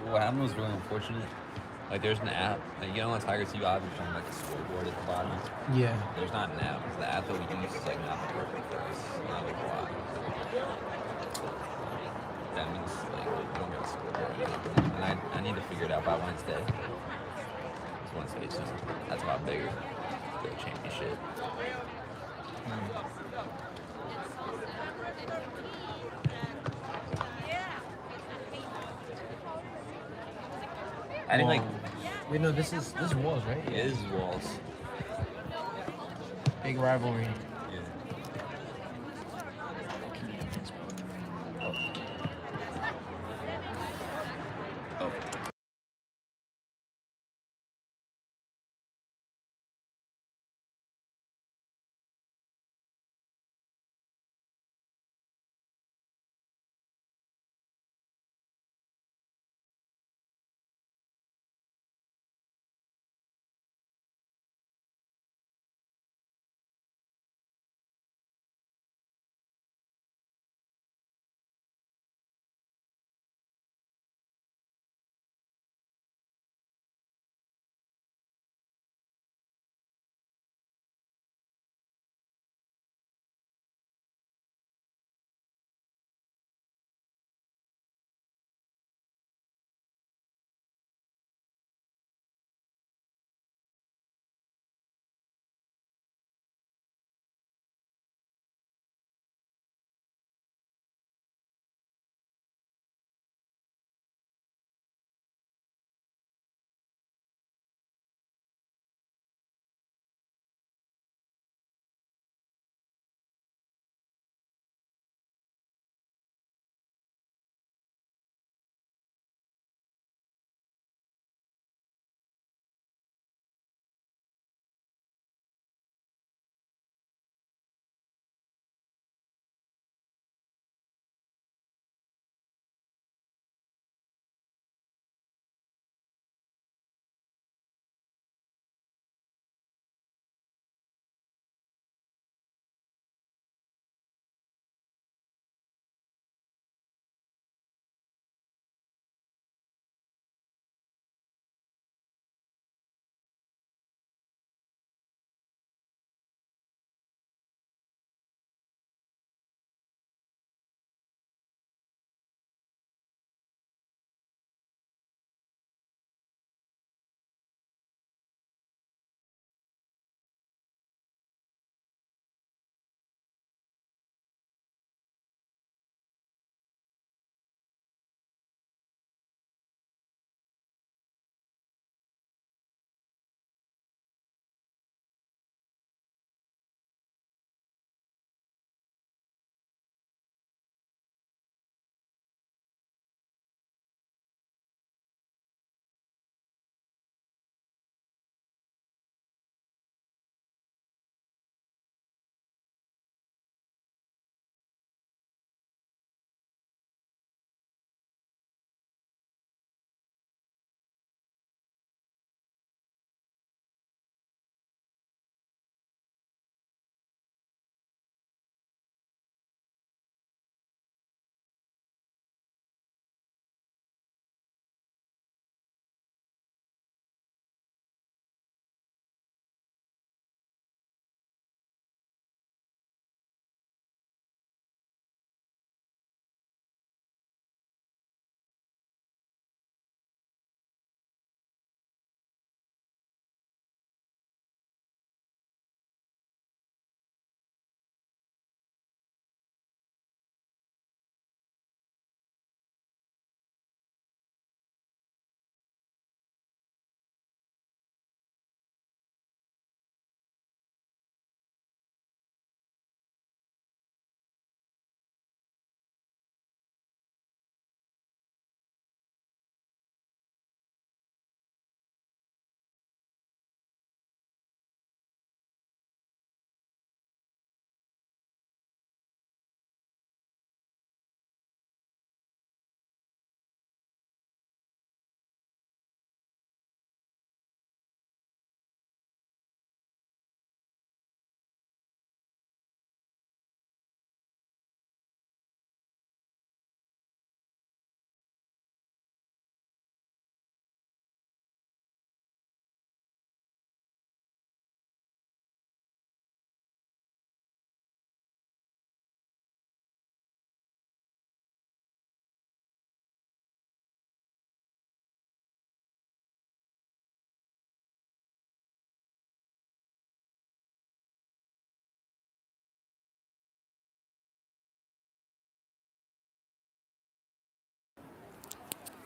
what happened was really unfortunate. Like, there's an app. Like, you know, on Tiger 2, obviously, like a scoreboard at the bottom. Yeah. There's not an app. The app that we use is like not working for us. Not like a lot. That means like we don't get a scoreboard or anything. And I need to figure it out by Wednesday. Because Wednesday soon. That's about bigger. The championship. I think like Walls. Wait, no, this is walls, right? it is walls. Big rivalry. Yeah.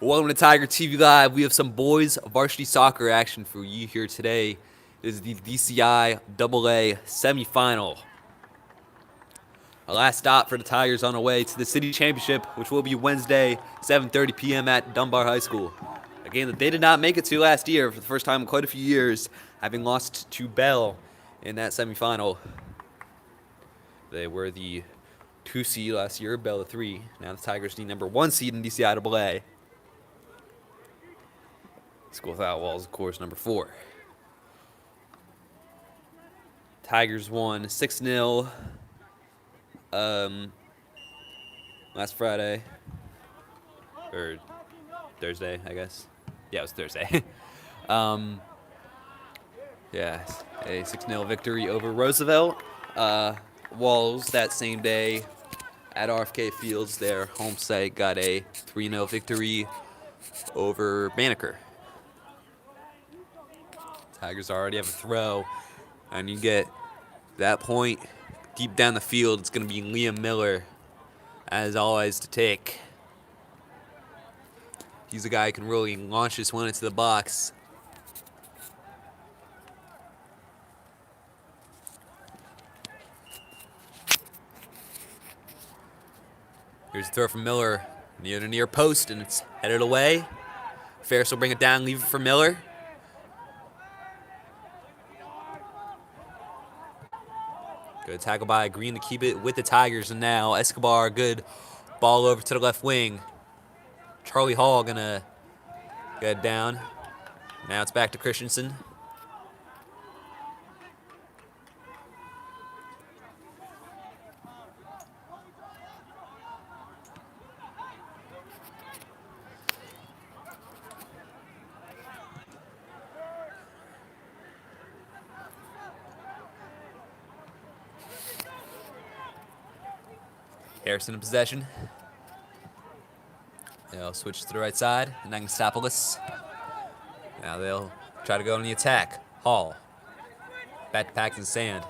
Welcome to Tiger TV Live. We have some boys varsity soccer action for you here today. This is the DCIAA semifinal. Our last stop for the Tigers on the way to the city championship, which will be Wednesday, 7:30 p.m. at Dunbar High School. A game that they did not make it to last year for the first time in quite a few years, having lost to Bell in that semifinal. They were the 2 seed last year, Bell the 3. Now the Tigers need number 1 seed in DCIAA. School Without Walls, of course, number 4. Tigers won 6-0 last Friday. Or Thursday, I guess. Yeah, it was Thursday. Yeah, a 6-0 victory over Roosevelt. Walls that same day at RFK Fields, their home site, got a 3-0 victory over Banneker. Tigers already have a throw, and you get that point deep down the field. It's going to be Liam Miller, as always, to take. He's the guy who can really launch this one into the box. Here's a throw from Miller near the near post, and it's headed away. Ferris will bring it down, leave it for Miller. Good tackle by Green to keep it with the Tigers, and now Escobar, good ball over to the left wing. Charlie Hall gonna get down. Now it's back to Christensen. Harrison in possession. They'll switch to the right side. Nangstopoulos. Now they'll try to go on the attack. Hall. Back to Paxton Sand.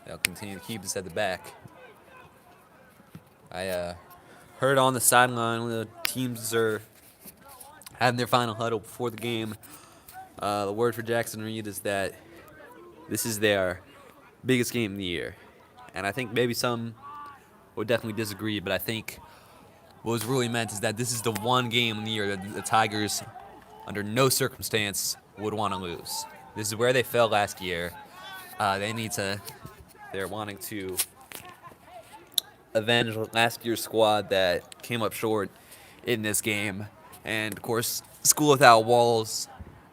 They'll continue to keep this at the back. I heard on the sideline the teams are having their final huddle before the game. The word for Jackson Reed is that this is their biggest game of the year. And I think maybe some would definitely disagree, but I think what was really meant is that this is the one game in the year that the Tigers, under no circumstance, would want to lose. This is where they fell last year. They're wanting to avenge last year's squad that came up short in this game. And, of course, School Without Walls,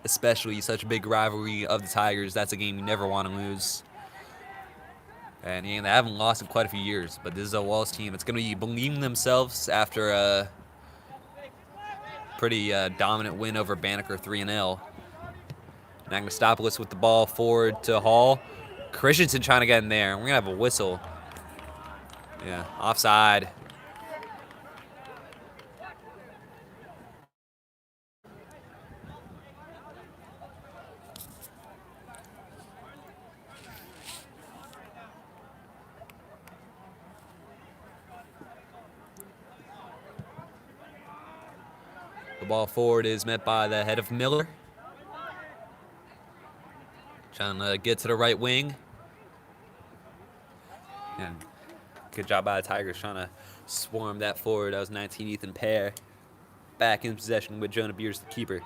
especially such a big rivalry of the Tigers, that's a game you never want to lose. And they haven't lost in quite a few years, but this is a Walls team that's going to be believing in themselves after a pretty dominant win over Banneker 3-0. Nangstopoulos with the ball forward to Hall. Christensen trying to get in there. We're going to have a whistle. Yeah, offside. The ball forward is met by the head of Miller. Trying to get to the right wing. And good job by the Tigers trying to swarm that forward. That was 19 Ethan Pear. Back in possession with Jonah Beers, the keeper.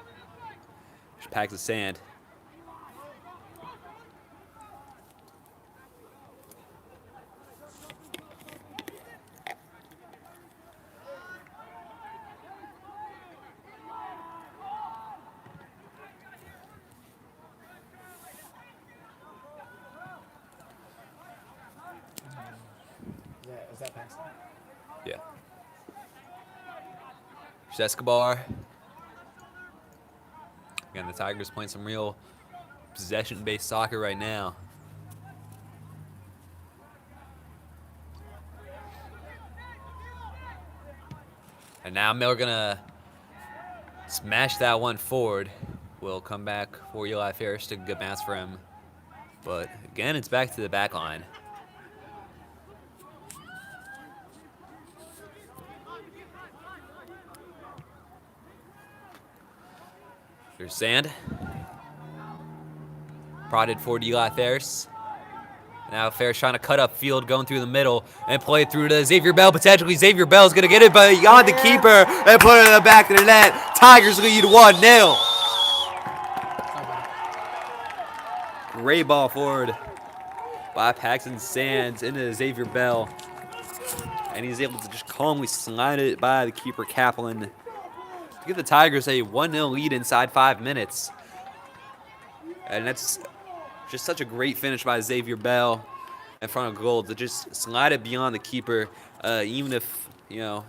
Just packs the sand. Is that Paxton? Yeah. There's Escobar. Again, the Tigers playing some real possession-based soccer right now. And now Miller gonna Smash that one forward. Will come back for Eli Ferris. A good bounce for him. But again, it's back to the back line. There's sand. Prodded for Eli Ferris. Now Ferris trying to cut up field, going through the middle, and play it through to Xavier Bell. Potentially Xavier Bell's going to get it, but beyond the keeper and put it in the back of the net. Tigers lead 1-0. Great ball forward by Paxton Sands into Xavier Bell. And he's able to just calmly slide it by the keeper, Kaplan, to give the Tigers a 1-0 lead inside 5 minutes. And that's just such a great finish by Xavier Bell in front of goal to just slide it beyond the keeper, even if, you know,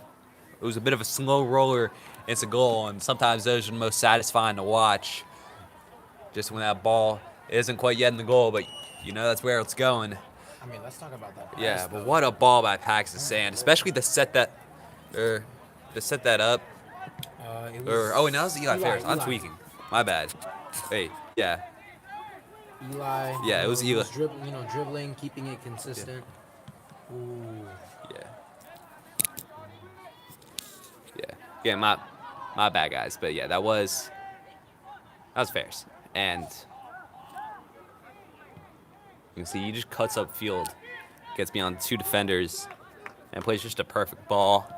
it was a bit of a slow roller into goal. And sometimes those are the most satisfying to watch, just when that ball isn't quite yet in the goal, but you know that's where it's going. I mean, let's talk about that pass, Yeah, but though. what a ball by Paxton Sand, especially to set that up. It was Oh, and that was Eli Ferris. I'm Eli. tweaking. My bad. Wait, yeah. Eli. Yeah, it was Eli. Dribbling, keeping it consistent. Ooh. Yeah, my bad, guys. But yeah, that was Ferris. And you can see he just cuts up field, gets beyond 2 defenders, and plays just a perfect ball.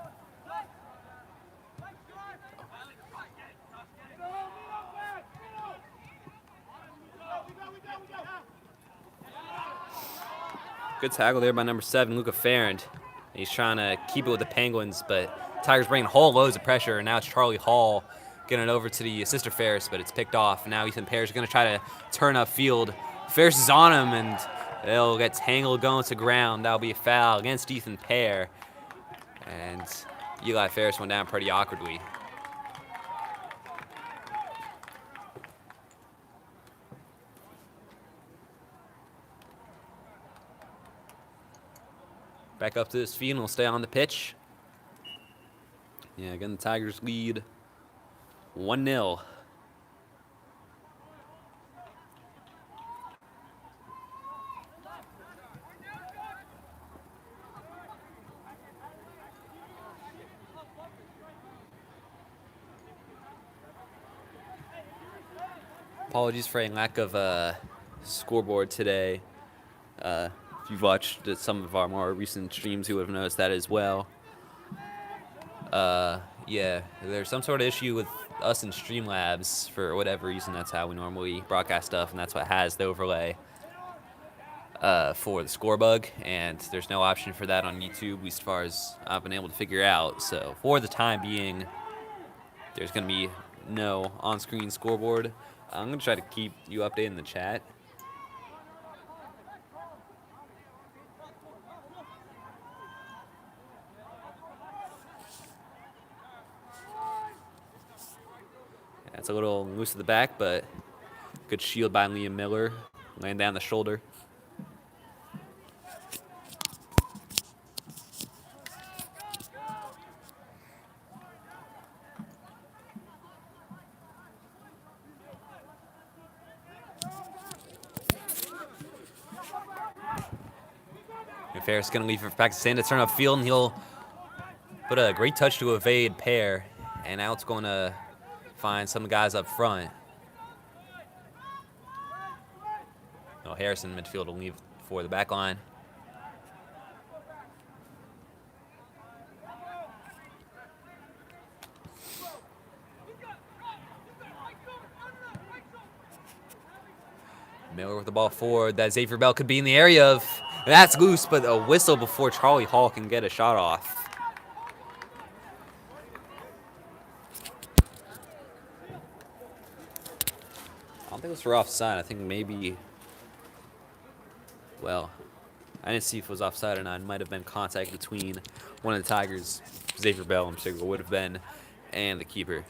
Good tackle there by number 7, Luca Farrand. He's trying to keep it with the Penguins, but Tigers bringing whole loads of pressure, and now it's Charlie Hall getting it over to the sister Ferris, but it's picked off. Now Ethan Parrish is going to try to turn up field. Ferris is on him, and they'll get tangled going to ground. That'll be a foul against Ethan Pear. And Eli Ferris went down pretty awkwardly. Back up to his feet and will stay on the pitch. Yeah, again, the Tigers lead 1-0. Apologies for a lack of scoreboard today. If you've watched some of our more recent streams, you would have noticed that as well. Yeah, there's some sort of issue with us in Streamlabs for whatever reason. That's how we normally broadcast stuff, and that's what has the overlay for the score bug. And there's no option for that on YouTube, at least as far as I've been able to figure out. So for the time being, there's going to be no on-screen scoreboard. I'm going to try to keep you updated in the chat. That's a little loose to the back, but good shield by Liam Miller, laying down the shoulder. And Ferris going to leave for Pakistan to turn up field, and he'll put a great touch to evade Pear, and now it's going to find some guys up front. No, Harrison midfield will leave for the back line. Miller with the ball forward that Xavier Bell could be in the area of. That's loose, but a whistle before Charlie Hall can get a shot off. I don't think it was for offside. I think maybe, well, I didn't see if it was offside or not. It might have been contact between one of the Tigers, Xavier Bell in particular would have been, and the keeper.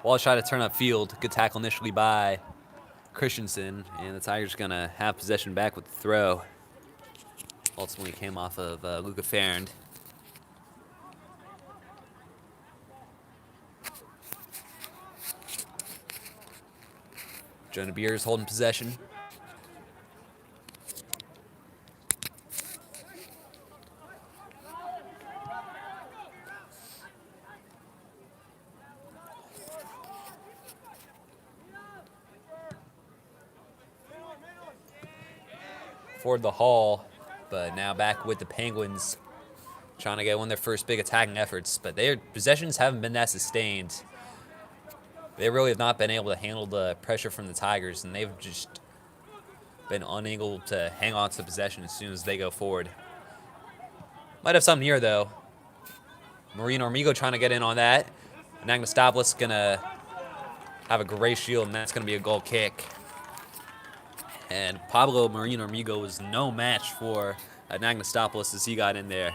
Wallace tried to turn up field. Good tackle initially by Christensen, and the Tigers going to have possession back with the throw. Ultimately came off of Luca Farrand. Jonah Beers holding possession. Forward the Hall, but now back with the Penguins, trying to get one of their first big attacking efforts. But their possessions haven't been that sustained. They really have not been able to handle the pressure from the Tigers, and they've just been unable to hang on to possession as soon as they go forward. Might have something here, though. Marino Armigo trying to get in on that. Anagnosopoulos going to have a great shield, and that's going to be a goal kick. And Pablo Marino Armigo was no match for Anagnosopoulos as he got in there.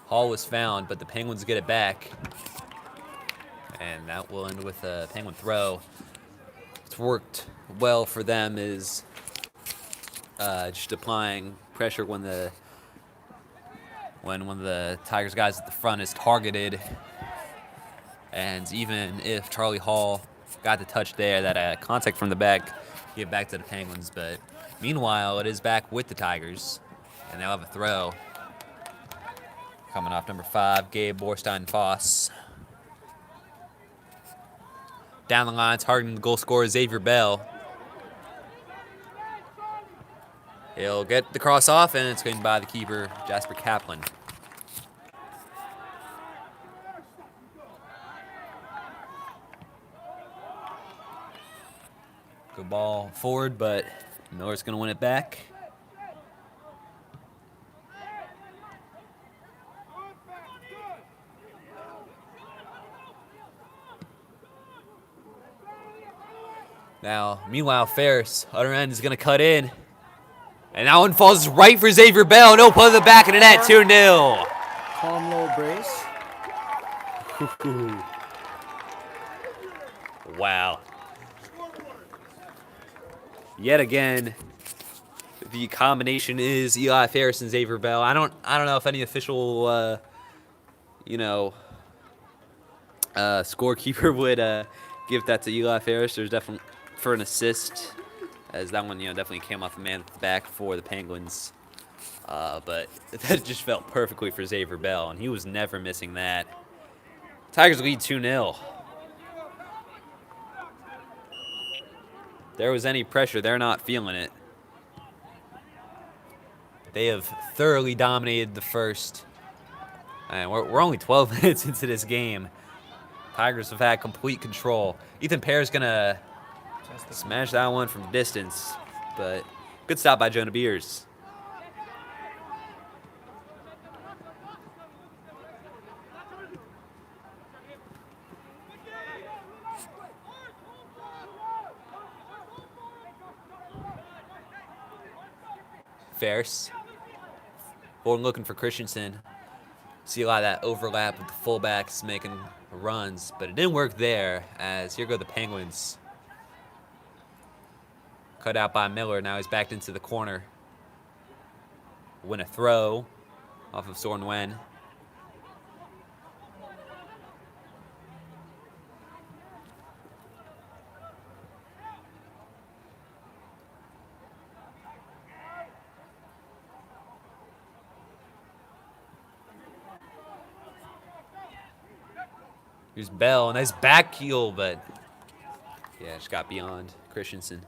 Hall was found, but the Penguins get it back. And that will end with a Penguin throw. What's worked well for them is just applying pressure when one of the Tigers guys at the front is targeted. And even if Charlie Hall got the touch there, that contact from the back, give back to the Penguins. But meanwhile, it is back with the Tigers, and they'll have a throw. Coming off number 5, Gabe Borstein-Foss. Down the line, targeting the goal scorer, Xavier Bell. He'll get the cross off, and it's going by the keeper, Jasper Kaplan. Good ball forward, but Miller's going to win it back. Now, meanwhile, Ferris, other end, is going to cut in. And that one falls right for Xavier Bell. No put in the back of the net, 2-0. Calm low brace. Wow. Yet again, the combination is Eli Ferris and Xavier Bell. I don't know if any official, scorekeeper would give that to Eli Ferris. There's definitely for an assist, as that one, definitely came off the man at the back for the Penguins. But that just felt perfectly for Xavier Bell, and he was never missing that. Tigers lead 2-0. If there was any pressure, they're not feeling it. They have thoroughly dominated the first. And we're only 12 minutes into this game. Tigers have had complete control. Ethan Pear's going to smash that one from distance. But good stop by Jonah Beers. Ferris. Forward looking for Christensen. See a lot of that overlap with the fullbacks making runs, but it didn't work there, as here go the Penguins. Cut out by Miller. Now he's backed into the corner. Win a throw off of Soren Wen. Here's Bell. Nice back heel, but yeah, just got beyond Christensen.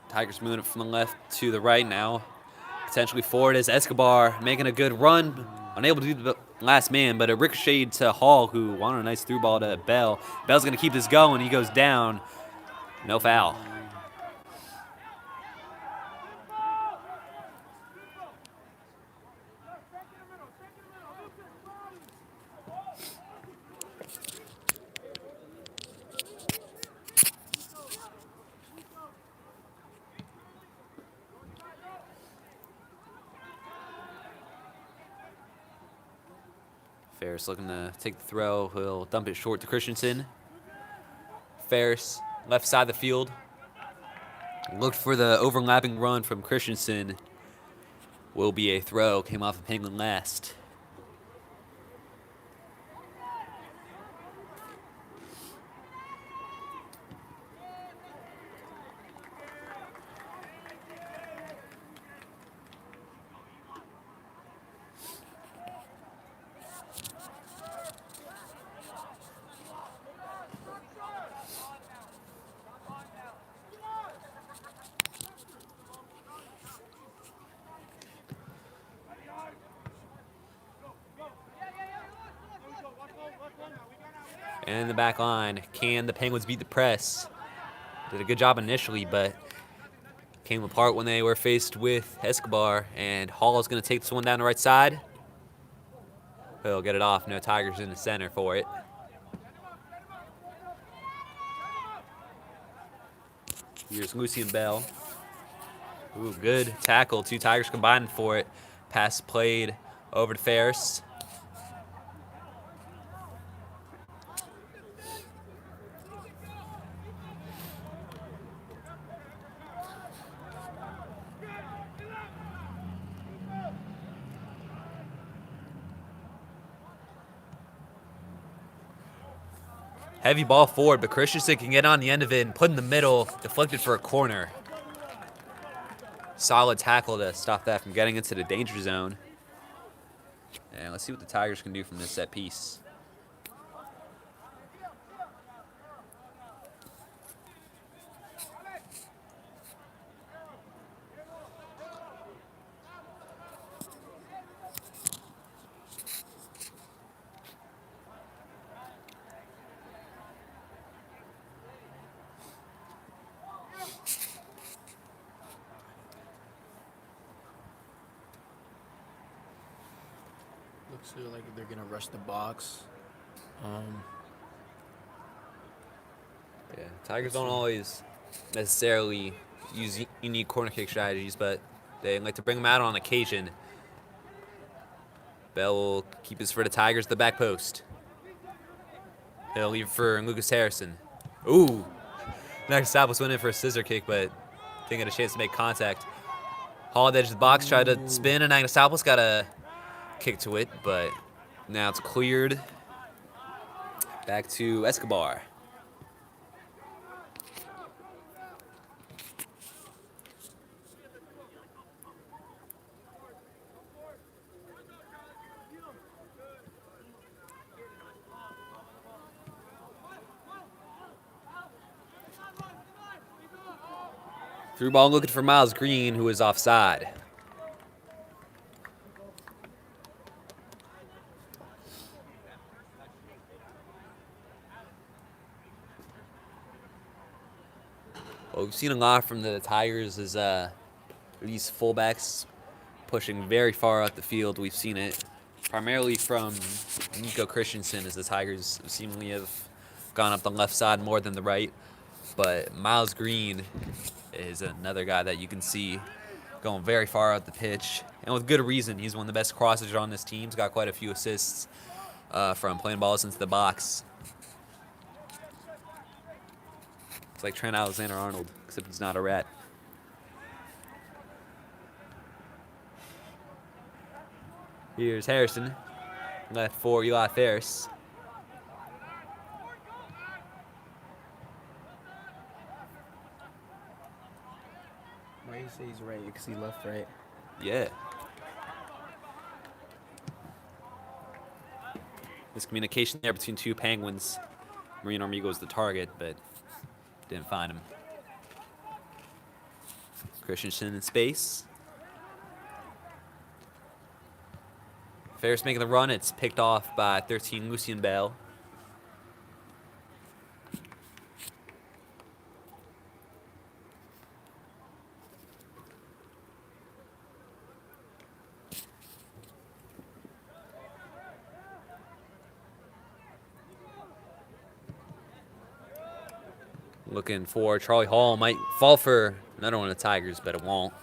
Tigers moving it from the left to the right now. Potentially forward is Escobar making a good run. Unable to do the last man, but it ricocheted to Hall, who wanted a nice through ball to Bell. Bell's going to keep this going. He goes down. No foul. Ferris looking to take the throw. He'll dump it short to Christensen. Ferris, left side of the field. Looked for the overlapping run from Christensen. Will be a throw. Came off of Penguin last. And in the back line, can the Penguins beat the press? Did a good job initially, but came apart when they were faced with Escobar. And Hall is going to take this one down the right side. He'll get it off. No Tigers in the center for it. Here's Lucien Bell. Ooh, good tackle. Two Tigers combining for it. Pass played over to Ferris. Heavy ball forward, but Christensen can get on the end of it and put in the middle, deflected for a corner. Solid tackle to stop that from getting into the danger zone. And let's see what the Tigers can do from this set piece. Looks like they're gonna rush the box. Yeah, Tigers don't always necessarily use unique corner kick strategies, but they like to bring them out on occasion. Bell will keep his for the Tigers at the back post. He'll leave for Lucas Harrison. Ooh! Nagastopoulos went in for a scissor kick, but didn't get a chance to make contact. Hall at the edge of the box, tried to spin, and Nagastopoulos got a kick to it, but now it's cleared. Back to Escobar. Through ball looking for Miles Green, who is offside. What we've seen a lot from the Tigers is these fullbacks pushing very far out the field. We've seen it primarily from Nico Christensen, as the Tigers seemingly have gone up the left side more than the right. But Miles Green is another guy that you can see going very far out the pitch, and with good reason. He's one of the best crossers on this team. He's got quite a few assists from playing balls into the box. It's like Trent Alexander-Arnold, except he's not a rat. Here's Harrison, left for Eli Ferris. Why you say he's right? Because he left right. Yeah. Miscommunication there between two Penguins. Marine Army goes the target, but didn't find him. Christensen in space. Ferris making the run. It's picked off by 13 Lucien Bell. Looking for Charlie Hall. Might fall for another one of the Tigers, but it won't.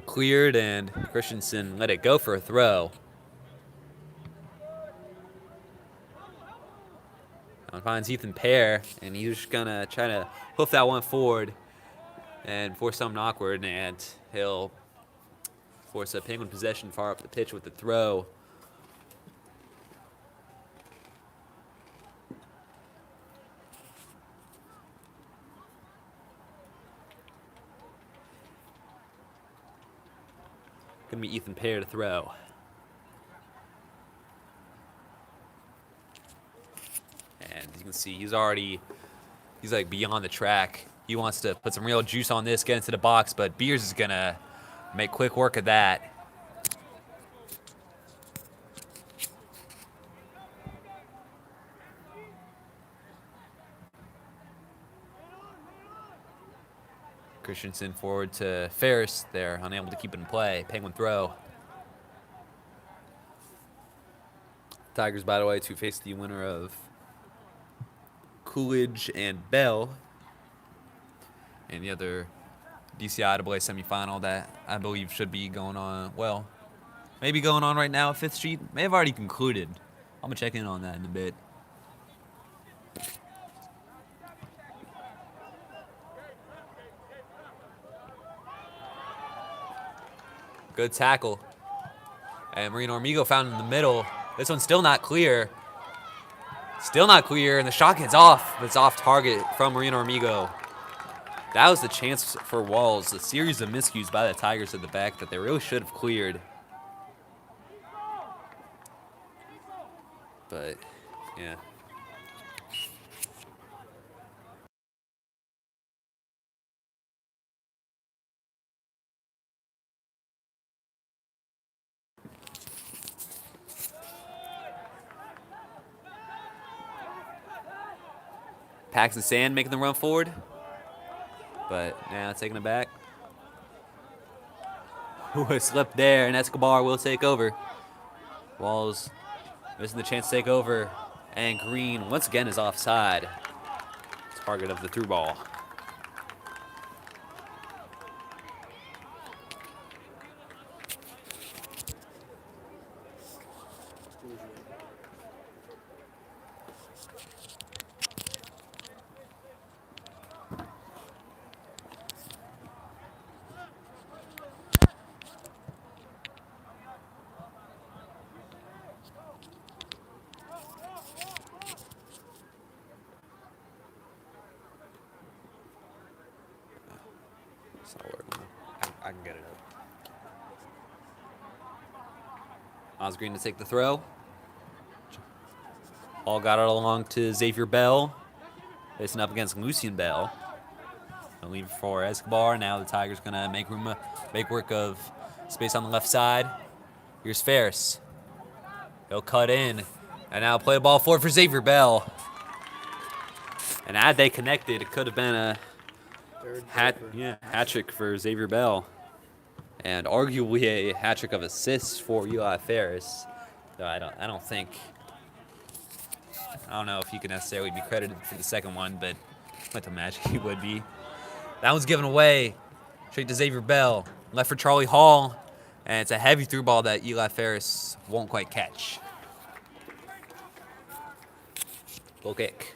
Cleared, and Christensen let it go for a throw. Now finds Ethan Pear, and he's just gonna try to hoof that one forward and force something awkward, and he'll force a Penguin possession far up the pitch with the throw. Gonna be Ethan Pear to throw. And you can see he's like beyond the track. He wants to put some real juice on this, get into the box, but Beers is gonna make quick work of that. Christensen forward to Ferris. They're unable to keep it in play. Penguin throw. Tigers, by the way, to face the winner of Coolidge and Bell and the other DCIAA semifinal that I believe should be going on, well, maybe going on right now at 5th Street. May have already concluded. I'm going to check in on that in a bit. Good tackle. And Marino Armigo found in the middle. This one's still not clear. Still not clear, and the shot gets off. But it's off target from Marino Armigo. That was the chance for Walls. A series of miscues by the Tigers at the back that they really should have cleared. But, yeah. Paxton Sand making the run forward. But now taking it back. Ooh, a slip there, and Escobar will take over. Walls missing the chance to take over. And Green, once again, is offside. Target of the through ball. It's not working. I can get it up. Oz Green to take the throw. All got it along to Xavier Bell. Facing up against Lucien Bell. Gonna leave it for Escobar. Now the Tigers gonna make work of space on the left side. Here's Ferris. He'll cut in. And now play the ball forward for Xavier Bell. And had they connected, it could have been a hat trick for Xavier Bell. And arguably a hat trick of assists for Eli Ferris. So I don't know if he could necessarily be credited for the second one, but I'd imagine he would be. That one's given away. Straight to Xavier Bell. Left for Charlie Hall. And it's a heavy through ball that Eli Ferris won't quite catch. Goal kick.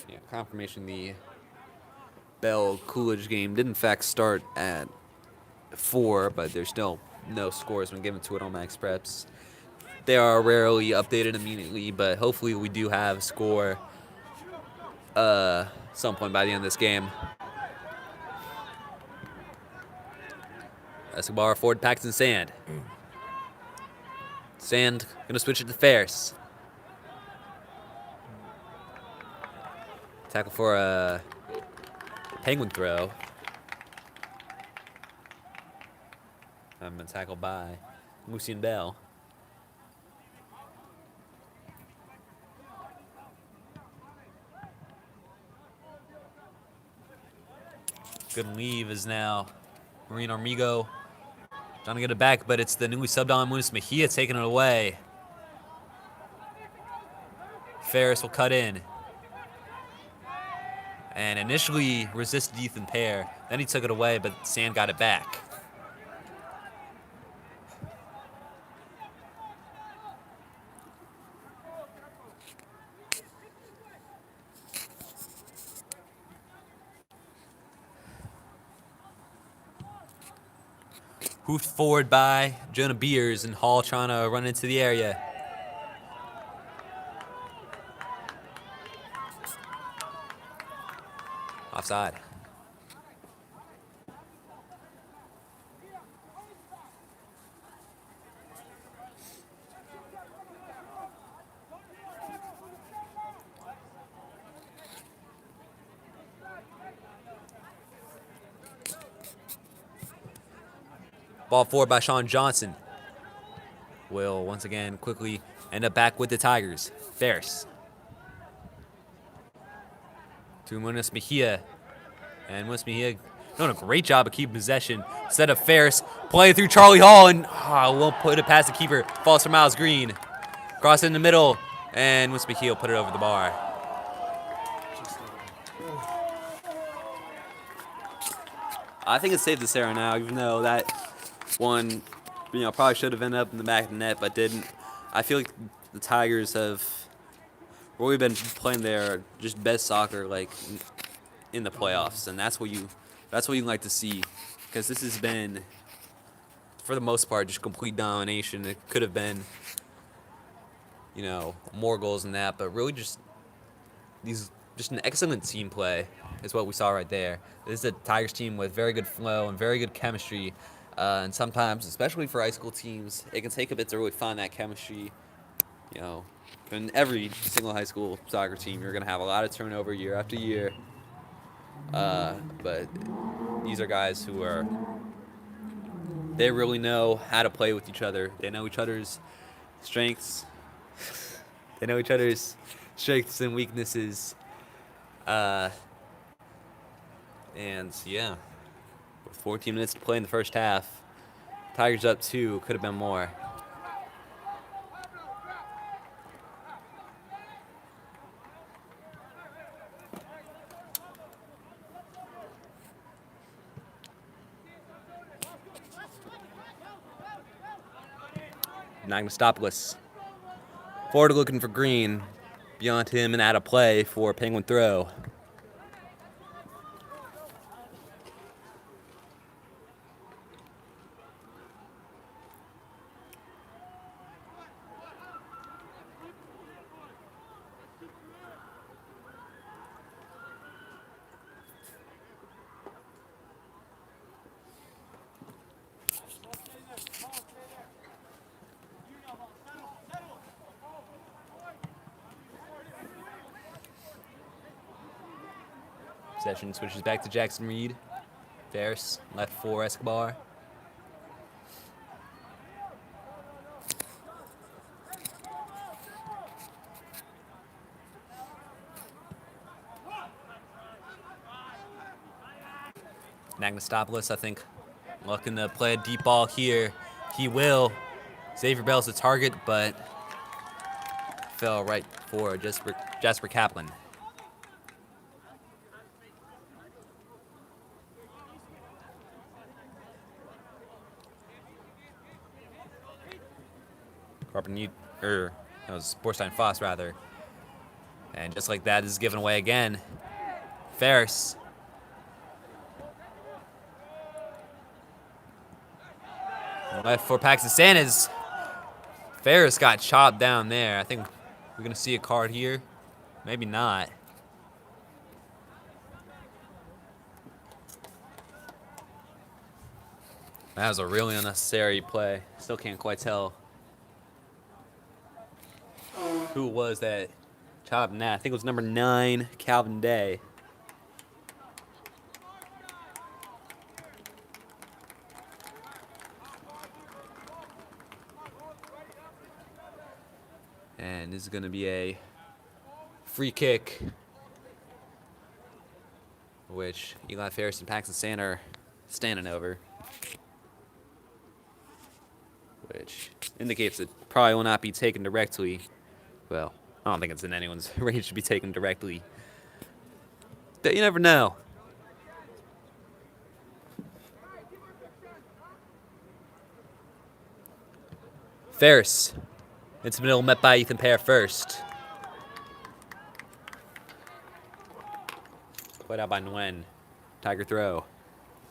Yeah, confirmation the Bell-Coolidge game did in fact start at 4, but there's still no scores when given to it on Max Preps. They are rarely updated immediately, but hopefully we do have a score some point by the end of this game. Escobar forward, Paxton Sand. Sand gonna switch it to Ferris. Tackle for a penguin throw. I'm been tackled by Musian Bell. Good leave is now Marine Armigo trying to get it back, but it's the newly subbed on Munis Mejia taking it away. Ferris will cut in. And initially resisted Ethan Pear. Then he took it away, but Sand got it back. Hoofed forward by Jonah Beers, and Hall trying to run into the area. Offside. Ball forward by Sean Johnson. Will once again quickly end up back with the Tigers. Ferris. To Munis Mejia. And Munis Mejia doing a great job of keeping possession. Instead of Ferris playing through Charlie Hall and won't put it past the keeper. Falls for Miles Green. Cross in the middle. And Munis Mejia will put it over the bar. I think it's safe to say right now, even though that one, probably should have ended up in the back of the net, but didn't. I feel like the Tigers have really been playing their just best soccer, like, in the playoffs, and that's what you like to see, because this has been, for the most part, just complete domination. It could have been, more goals than that, but really just an excellent team play is what we saw right there. This is a Tigers team with very good flow and very good chemistry. And sometimes, especially for high school teams, it can take a bit to really find that chemistry. In every single high school soccer team, you're going to have a lot of turnover year after year. But these are guys who they really know how to play with each other. They know each other's strengths. They know each other's strengths and weaknesses. And yeah, with 14 minutes to play in the first half, Tigers up 2, could have been more. Magnostopoulos. Forward looking for Green. Beyond him and out of play for Penguin throw. Possession switches back to Jackson Reed. Ferris, left for Escobar. Magnostopoulos, I think, looking to play a deep ball here. He will. Xavier Bell's the target, but fell right for Jasper Kaplan. That was Borstein Foss, rather. And just like that, this is given away again. Ferris. Left for Paxton Sanders. Ferris got chopped down there. I think we're going to see a card here. Maybe not. That was a really unnecessary play. Still can't quite tell who it was that chopped in that. I think it was number 9, Calvin Day. And this is going to be a free kick, which Eli Ferris and Paxton Sand are standing over, which indicates it probably will not be taken directly. Well, I don't think it's in anyone's range to be taken directly. But you never know. Ferris into the middle, met by Ethan Pear first. Played out by Nguyen. Tiger throw.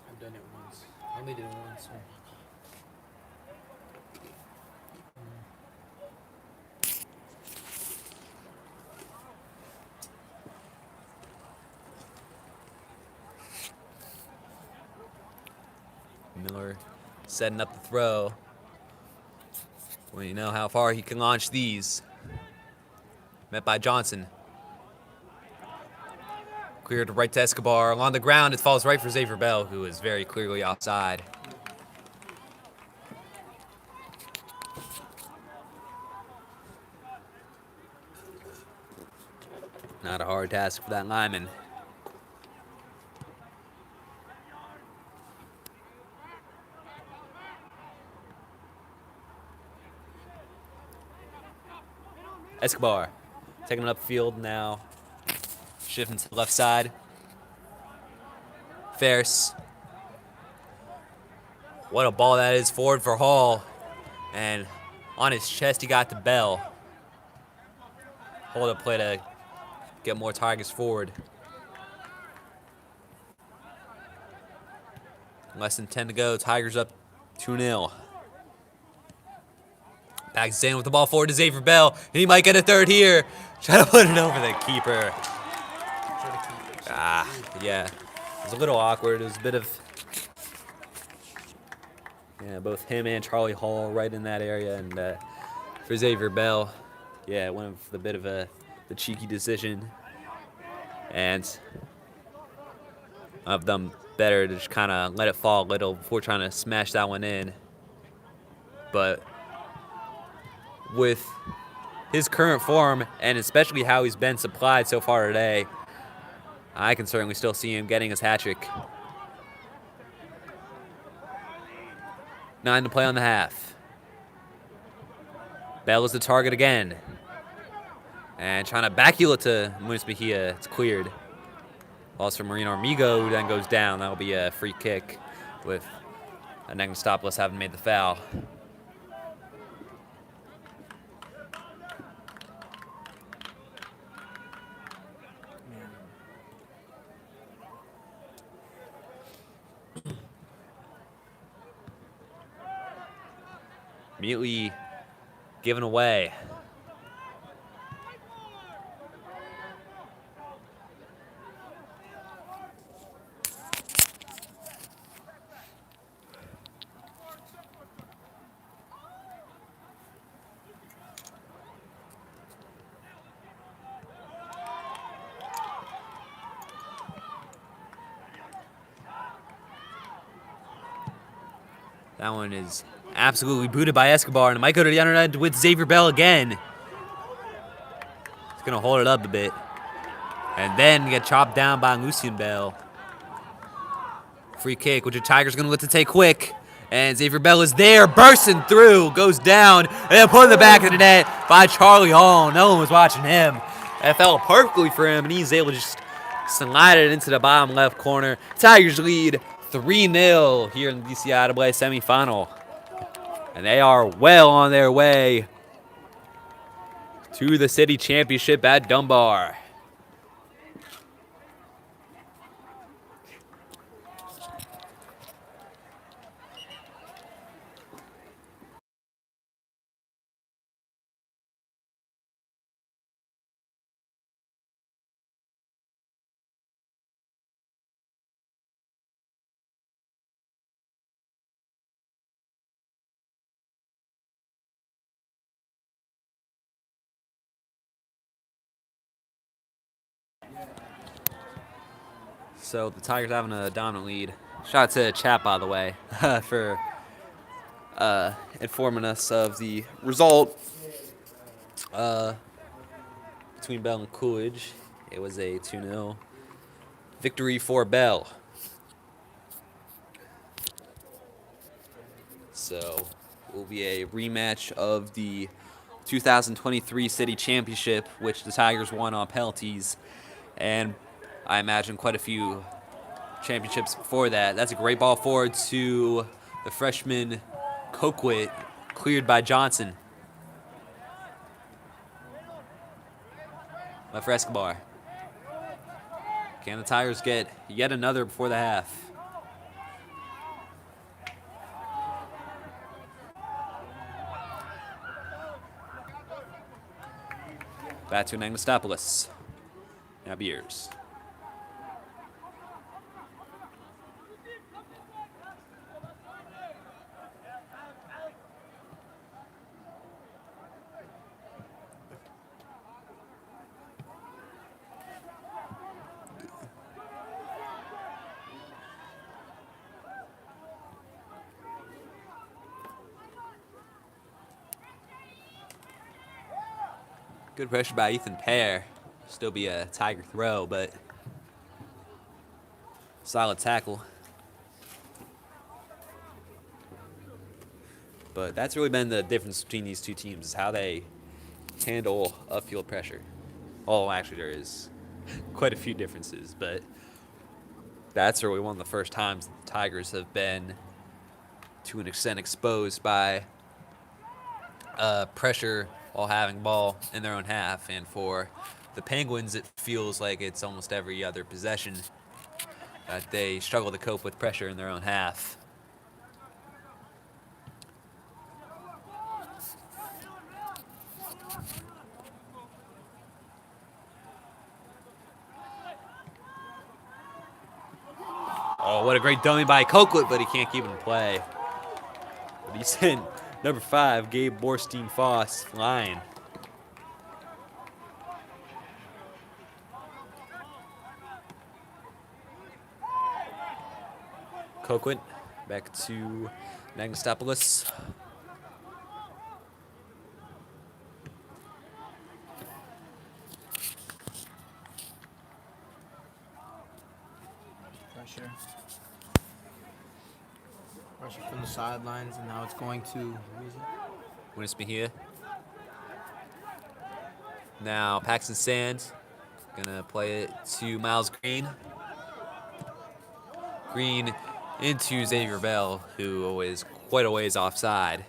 I've done it once. I only did it once. Miller setting up the throw. Well, you know how far he can launch these. Met by Johnson. Cleared right to Escobar. Along the ground, it falls right for Xavier Bell, who is very clearly offside. Not a hard task for that lineman. Escobar taking it upfield now. Shifting to the left side. Ferris. What a ball that is forward for Hall. And on his chest, he got to Bell. Hold up play to get more Tigers forward. Less than 10 to go. Tigers up 2-0. Pakistan with the ball forward to Xavier Bell. And he might get a third here. Trying to put it over the keeper. Yeah. It was a little awkward. It was a bit of... Yeah, both him and Charlie Hall right in that area. And for Xavier Bell, yeah, it went with a bit of the cheeky decision. And I've done better to just kind of let it fall a little before trying to smash that one in. But with his current form, and especially how he's been supplied so far today, I can certainly still see him getting his hat trick. 9 to play on the half. Bell is the target again. And trying to backheel it to Moose Mejia. It's cleared. Loss from Marino Amigo, who then goes down. That'll be a free kick with a negative stopless having made the foul. Immediately given away. That one is absolutely booted by Escobar, and it might go to the other end with Xavier Bell again. He's going to hold it up a bit. And then get chopped down by Lucien Bell. Free kick, which the Tigers going to look to take quick. And Xavier Bell is there, bursting through, goes down, and then put in the back of the net by Charlie Hall. No one was watching him. That fell perfectly for him, and he's able to just slide it into the bottom left corner. Tigers lead 3-0 here in the DCIAA semifinal. And they are well on their way to the city championship at Dunbar. So the Tigers having a dominant lead. Shout out to chat, by the way, for informing us of the result between Bell and Coolidge. It was a 2-0 victory for Bell. So it will be a rematch of the 2023 City Championship, which the Tigers won on penalties, and I imagine quite a few championships before that. That's a great ball forward to the freshman Coquit, cleared by Johnson. Left for Escobar. Can the Tigers get yet another before the half? Back to Anastopoulos. Now Beers. Good pressure by Ethan Pear. Still be a Tiger throw, but solid tackle. But that's really been the difference between these two teams, is how they handle upfield pressure. Oh, actually, there is quite a few differences, but that's really one of the first times the Tigers have been, to an extent, exposed by pressure while having ball in their own half. And for the Penguins, it feels like it's almost every other possession that they struggle to cope with pressure in their own half. Oh, what a great dummy by Coquelet, but he can't keep it in play. But he sent number 5, Gabe Borstein-Foss, flying. Coquelet back to Anastopoulos. Pressure from the sidelines, and now it's going to Winnis Mejia. Now Paxton Sands gonna play it to Miles Green. Green into Xavier Bell, who is quite a ways offside.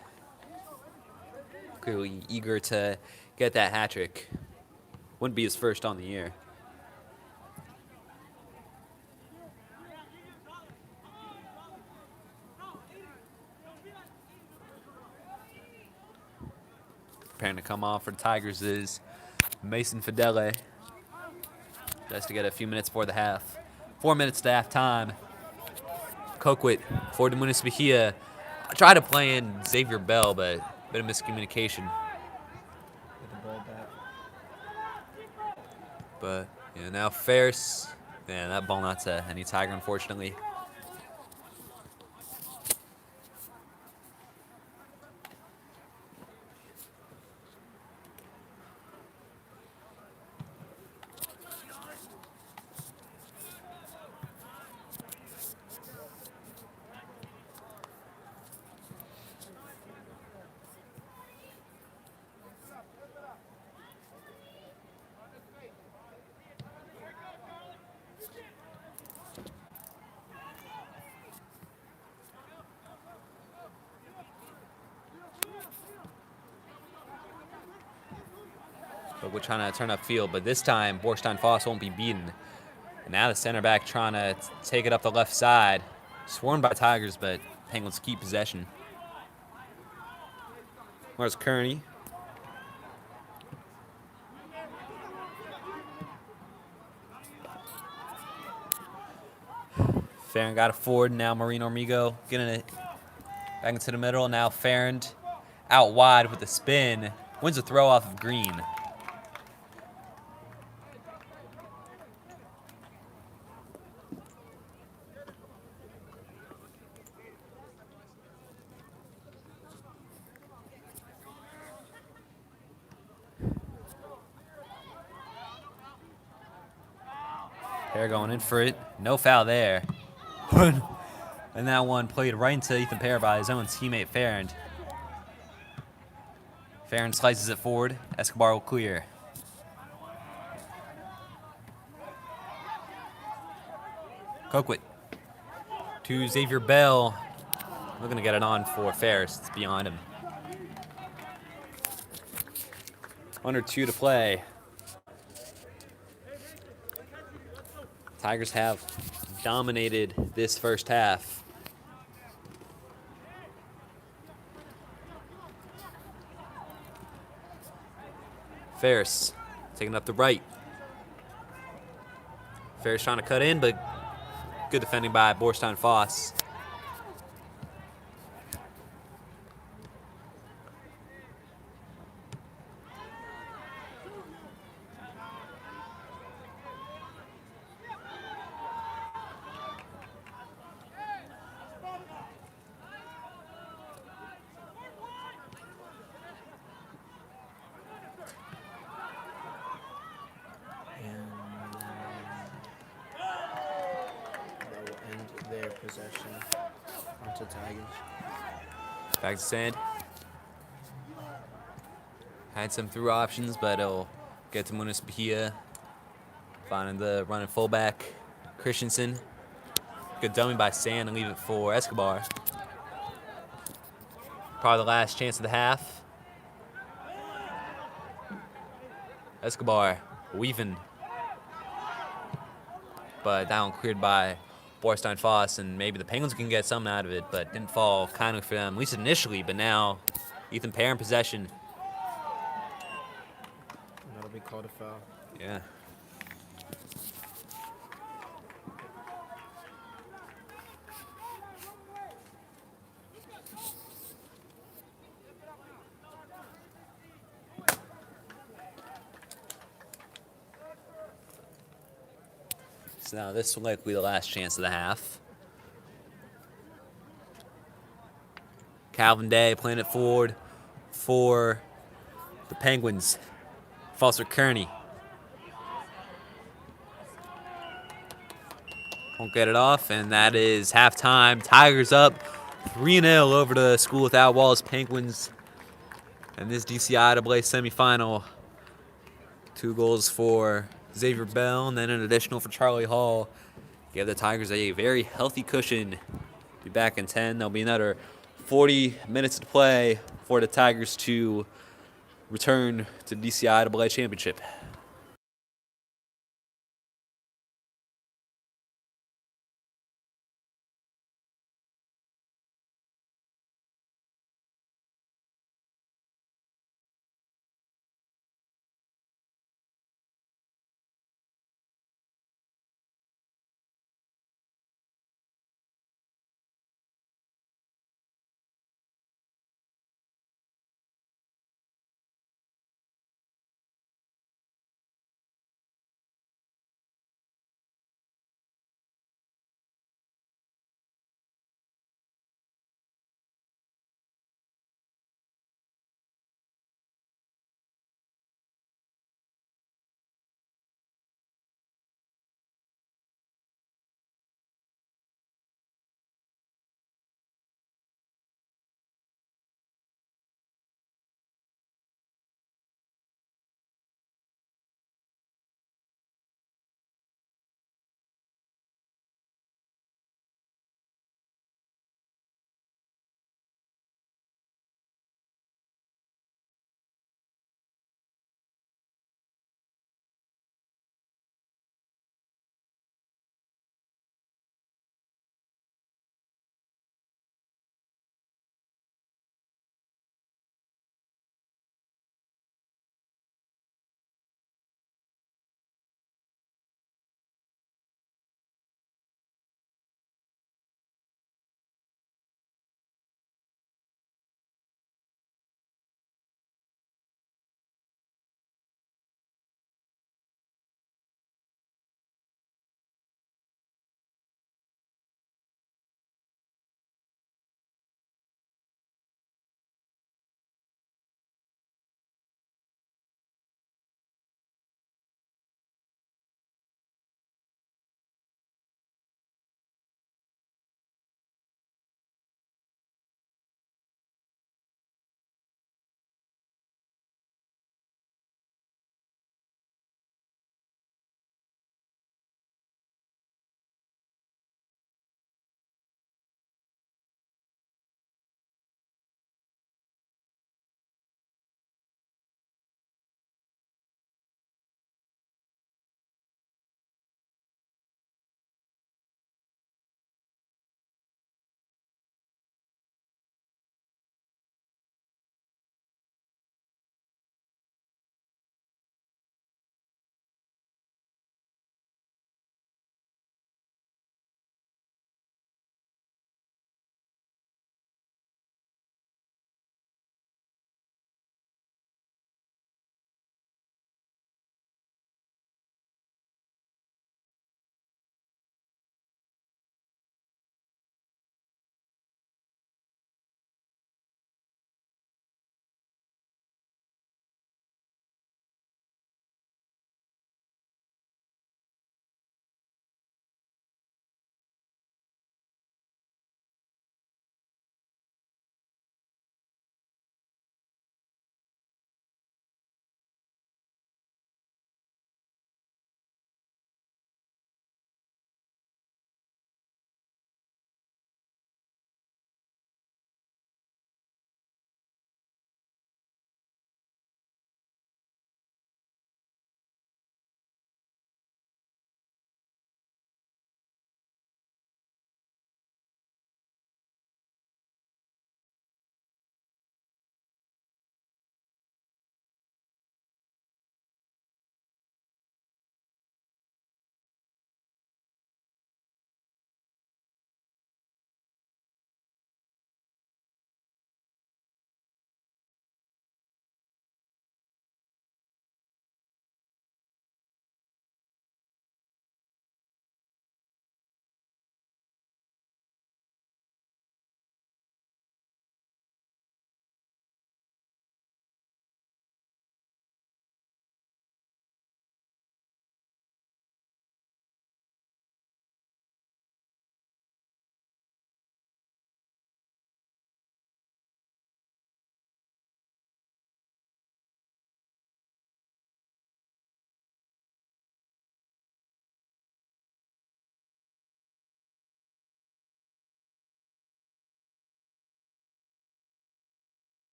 Clearly eager to get that hat trick. Wouldn't be his first on the year. Preparing to come off for the Tigers is Mason Fidele. Just to get a few minutes before the half. 4 minutes to halftime. Coquet for Winnis Mejia. Tried to play in Xavier Bell, but a bit of miscommunication. get the ball back. But yeah, now Ferris. Yeah, that ball not to any Tiger, unfortunately. But we're trying to turn up field, but this time Borstein-Foss won't be beaten. And now the center back trying to take it up the left side. Swarmed by Tigers, but Penguins keep possession. Where's Kearney? Farron got it forward. Now Marino Ormigo getting it back into the middle. Now Farron out wide with the spin. Wins a throw off of Green. Pear going in for it. No foul there. And that one played right into Ethan Pear by his own teammate Farrand. Farrand slices it forward. Escobar will clear. Coquit to Xavier Bell. Looking to get it on for Ferris. It's beyond him. Under 2 to play. Tigers have dominated this first half. Ferris taking up the right. Ferris trying to cut in, but good defending by Borstein Foss. And that will end their possession onto Tigers. Back to Sand. Had some through options, but it'll get to Munis Bahia. Finding the running fullback, Christensen. Good dummy by Sand and leave it for Escobar. Probably the last chance of the half. Escobar weaving. But that one cleared by Borstein Foss, and maybe the Penguins can get something out of it, but didn't fall kind of for them, at least initially, but now Ethan Pear in possession. And that'll be called a foul. Yeah. So now this will likely be the last chance of the half. Calvin Day playing it forward for the Penguins. Foster Kearney. Won't get it off, and that is halftime. Tigers up 3-0 over the School Without Walls Penguins in this DCIAA semifinal. 2 goals for Xavier Bell, and then an additional for Charlie Hall. Give the Tigers a very healthy cushion. Be back in 10. There'll be another 40 minutes to play for the Tigers to return to the DCIAA championship.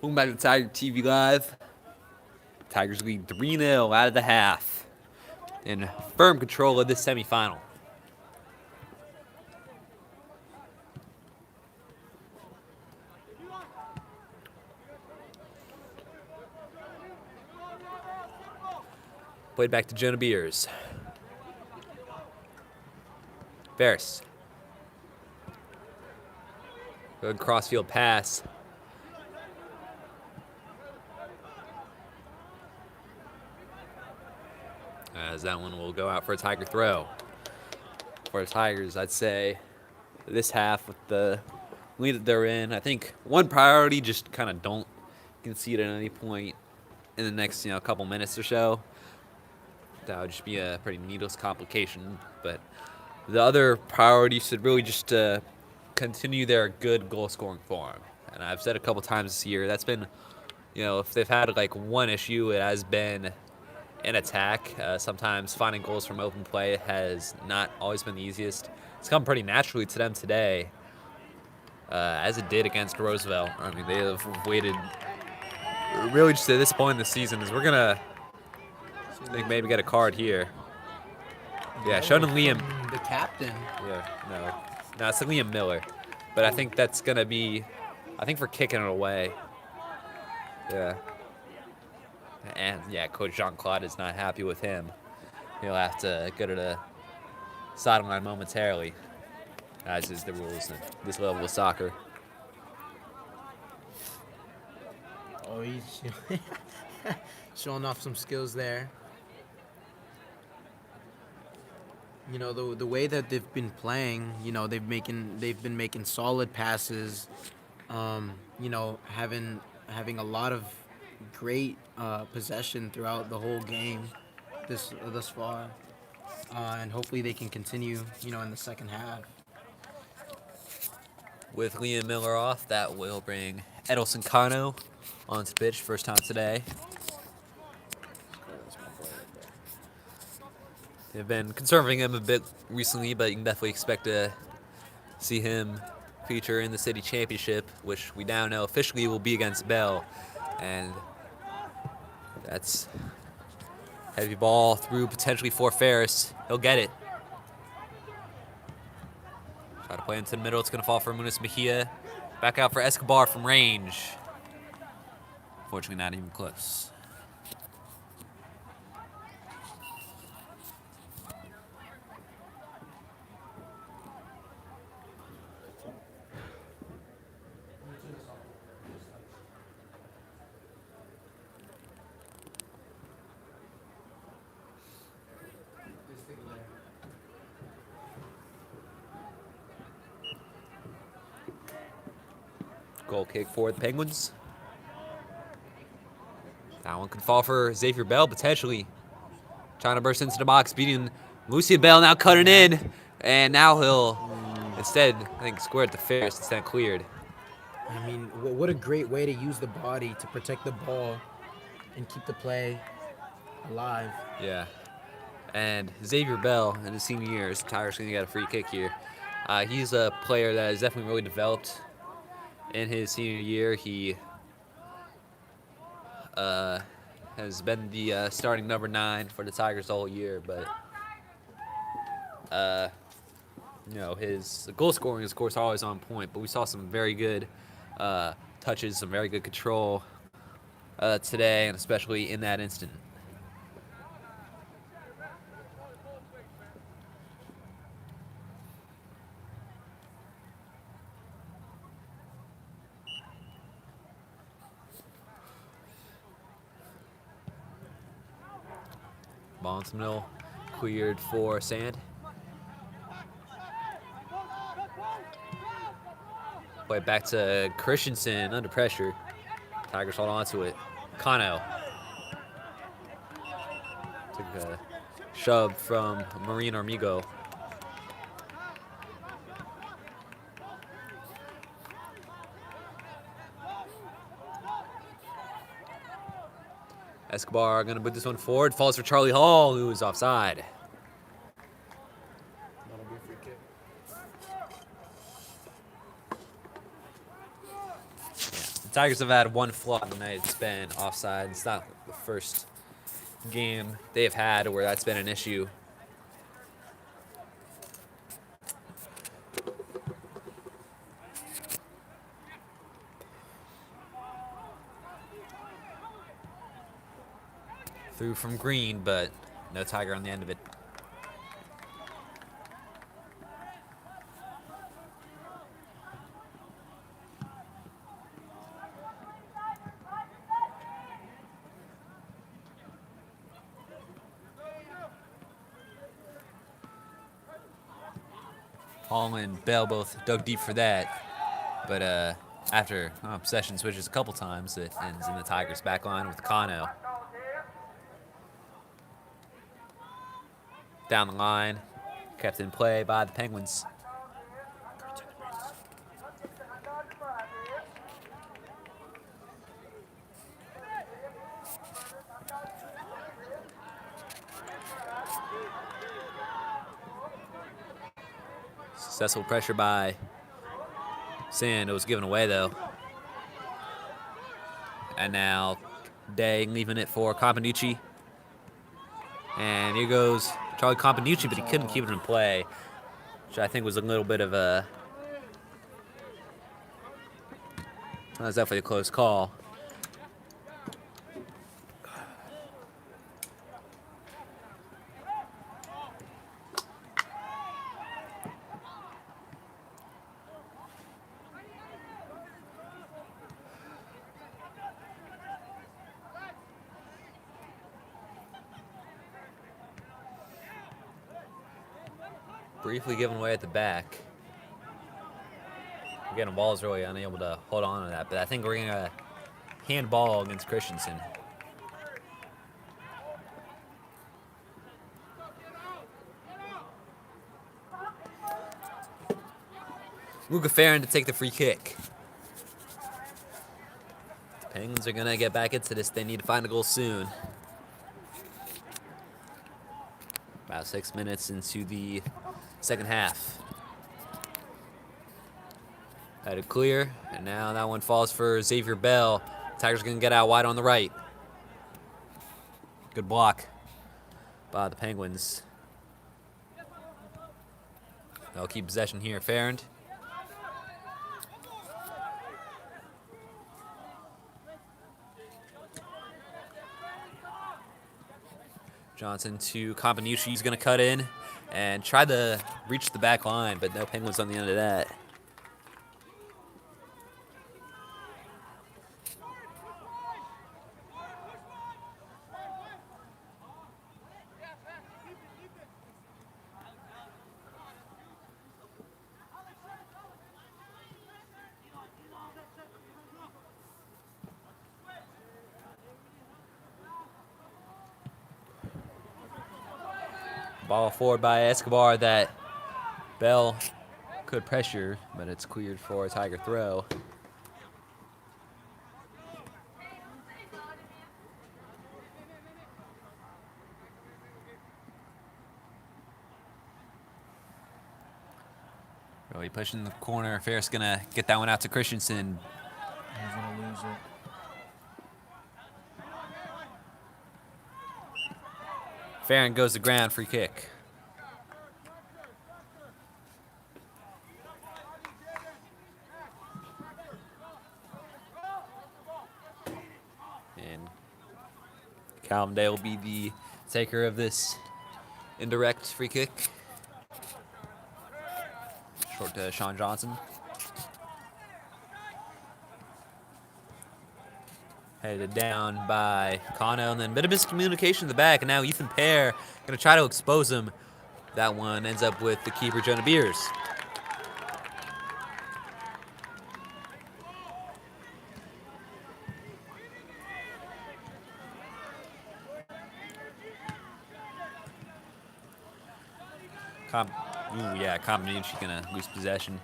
Welcome back to Tiger TV Live. Tigers lead 3-0 out of the half. In firm control of this semifinal. Played back to Jonah Beers. Ferris. Good crossfield pass. As that one will go out for a Tiger throw. For the Tigers, I'd say this half with the lead that they're in, I think one priority, just kind of don't concede at any point in the next couple minutes or so. That would just be a pretty needless complication. But the other priority should really just continue their good goal-scoring form. And I've said a couple times this year, that's been, if they've had like one issue, it has been in attack. Sometimes finding goals from open play has not always been the easiest. It's come pretty naturally to them today, as it did against Roosevelt. I mean, they have waited really just at this point in the season, as we're going to maybe get a card here. Yeah, Shonen Liam. The captain. Yeah, no, it's Liam Miller. But I think that's going to be, for kicking it away. Yeah. And, yeah, Coach Jean-Claude is not happy with him. He'll have to go to the sideline momentarily, as is the rules in this level of soccer. Oh, he's showing off some skills there. The way that they've been playing, they've been making solid passes. Having a lot of great possession throughout the whole game thus far, and hopefully they can continue in the second half. With Liam Miller off, that will bring Edelson Cano onto the pitch, first time today. They've been conserving him a bit recently, but you can definitely expect to see him feature in the city championship, which we now know officially will be against Bell. And that's heavy ball through potentially for Ferris. He'll get it. Try to play into the middle. It's going to fall for Munis Mejia. Back out for Escobar from range. Fortunately, not even close. Goal kick for the Penguins. That one could fall for Xavier Bell, potentially. Trying to burst into the box, beating Lucian Bell, now cutting in. And now he'll, instead, I think, square at the Ferris, instead cleared. I mean, what a great way to use the body to protect the ball and keep the play alive. Yeah. And Xavier Bell, in his senior year, is Tigers going to get a free kick here. He's a player that has definitely really developed in his senior year. He has been the starting number 9 for the Tigers the whole year, but his goal scoring is, of course, always on point. But we saw some very good touches, some very good control today, and especially in that instant. Ball into the middle, cleared for Sand. Play back to Christensen under pressure. Tigers hold on to it. Cano. Took a shove from Marine Armigo. Escobar going to put this one forward. Falls for Charlie Hall, who is offside. That'll be a free kick. The Tigers have had one flaw tonight. It's been offside. It's not the first game they've had where that's been an issue. Through from Green, but no Tiger on the end of it. Hall and Bell both dug deep for that, but after possession switches a couple times, it ends in the Tigers' back line with Kano. Down the line, kept in play by the Penguins. Successful pressure by Sand. It was given away, though. And now Day leaving it for Companucci. And here goes Charlie Companucci, but he couldn't keep it in play, which I think was a little bit of a... That was definitely a close call. Briefly given away at the back. Again, the ball is really unable to hold on to that, but I think we're going to handball against Christensen. Luca Farron to take the free kick. The Penguins are going to get back into this. They need to find a goal soon. About 6 minutes into the second half. Had it clear, and now that one falls for Xavier Bell. Tigers going to get out wide on the right. Good block by the Penguins. They'll keep possession here. Farrand. Johnson to Companucci. He's going to cut in and try to reach the back line, but no Penguins on the end of that. Ball forward by Escobar that Bell could pressure, but it's cleared for a Tiger throw. Really pushing the corner. Ferris gonna get that one out to Christensen. He's gonna lose it. Farron goes to ground, free kick. And Callum Day will be the taker of this indirect free kick. Short to Sean Johnson. Headed down by Kano, and then a bit of miscommunication in the back, and now Ethan Pear going to try to expose him. That one ends up with the keeper, Jonah Beers. Companucci going to lose possession.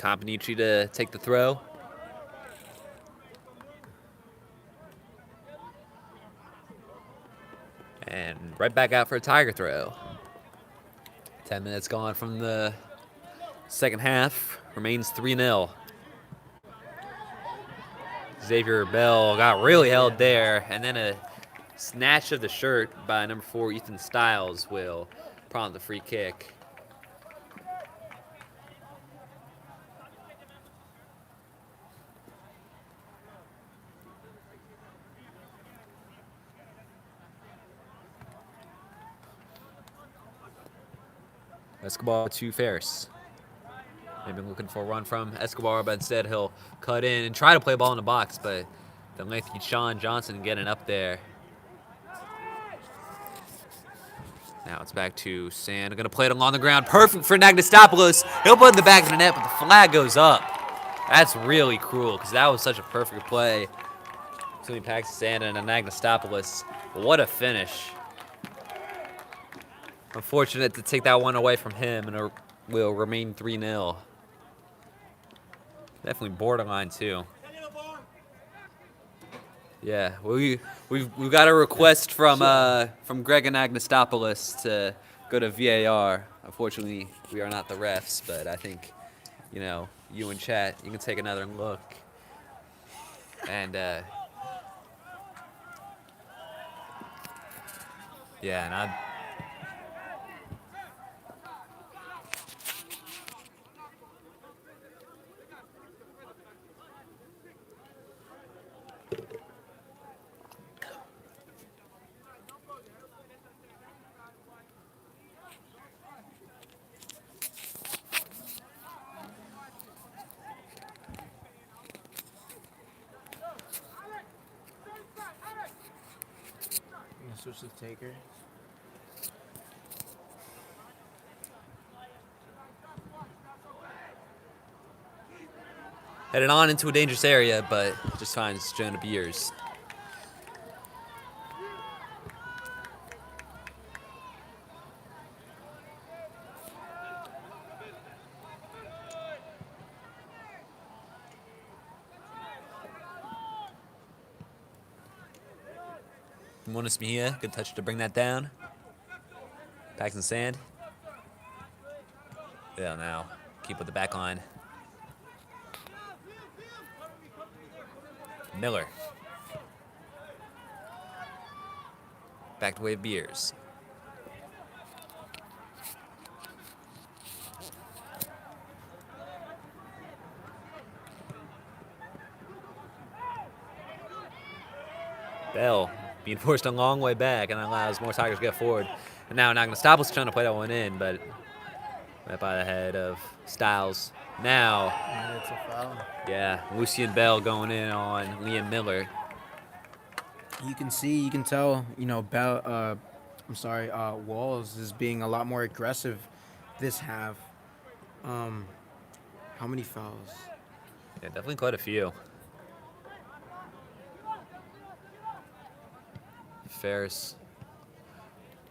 Companici to take the throw. And right back out for a Tiger throw. 10 minutes gone from the second half. Remains 3-0. Xavier Bell got really held there, and then a snatch of the shirt by number 4 Ethan Stiles will prompt the free kick. Escobar to Ferris. They've been looking for a run from Escobar, but instead he'll cut in and try to play ball in the box, but the lengthy Sean Johnson getting up there. Now it's back to Sand. Going to play it along the ground. Perfect for Nagnastopoulos. He'll put it in the back of the net, but the flag goes up. That's really cruel because that was such a perfect play between Paxton Sand and Nagnastopoulos. What a finish. Unfortunate to take that one away from him, and it will remain 3-0. Definitely borderline too. Yeah, we've got a request from Greg Anagnastopoulos to go to VAR. Unfortunately, we are not the refs, but I think, you in chat, you can take another look. And yeah, and I. Switch to Taker. Headed on into a dangerous area, but just finds Jonah Beers. Monas Mejia, good touch to bring that down. Paxton Sand. Yeah, now keep with the back line. Miller. Back to Wave Beers. Bell being forced a long way back, and that allows more Tigers to get forward. And now Nagnastopoulos trying to play that one in, but right by the head of Stiles. Now, And it's a foul. yeah, Lucian Bell going in on Liam Miller. You can tell, Bell. Walls is being a lot more aggressive this half. How many fouls? Yeah, definitely quite a few. Ferris.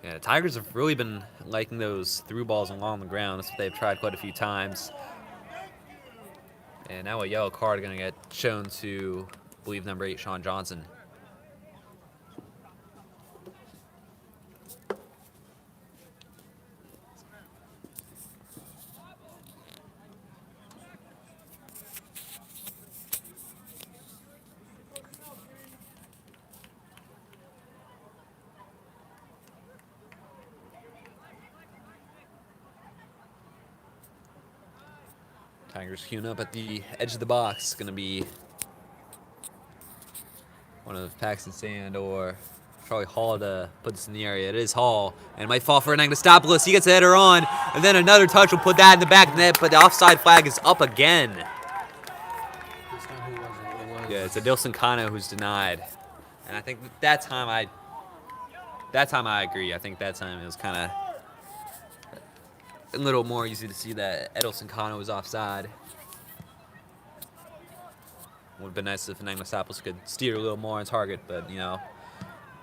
Yeah, the Tigers have really been liking those through balls along the ground. That's what they've tried quite a few times. And now a yellow card going to get shown to, I believe, number 8, Sean Johnson. Tigers queuing up at the edge of the box. Going to be one of Paxton Sand or Charlie Hall to put this in the area. It is Hall, and it might fall for Nagnastopoulos. He gets a header on, and then another touch will put that in the back net, but the offside flag is up again. This time who was it? It was. Yeah, it's Adilson Kano who's denied. And I think that time I agree. I think that time it was kind of a little more easy to see that Edilson Kano was offside. Would have been nice if Nagnastopoulos could steer a little more on target, but,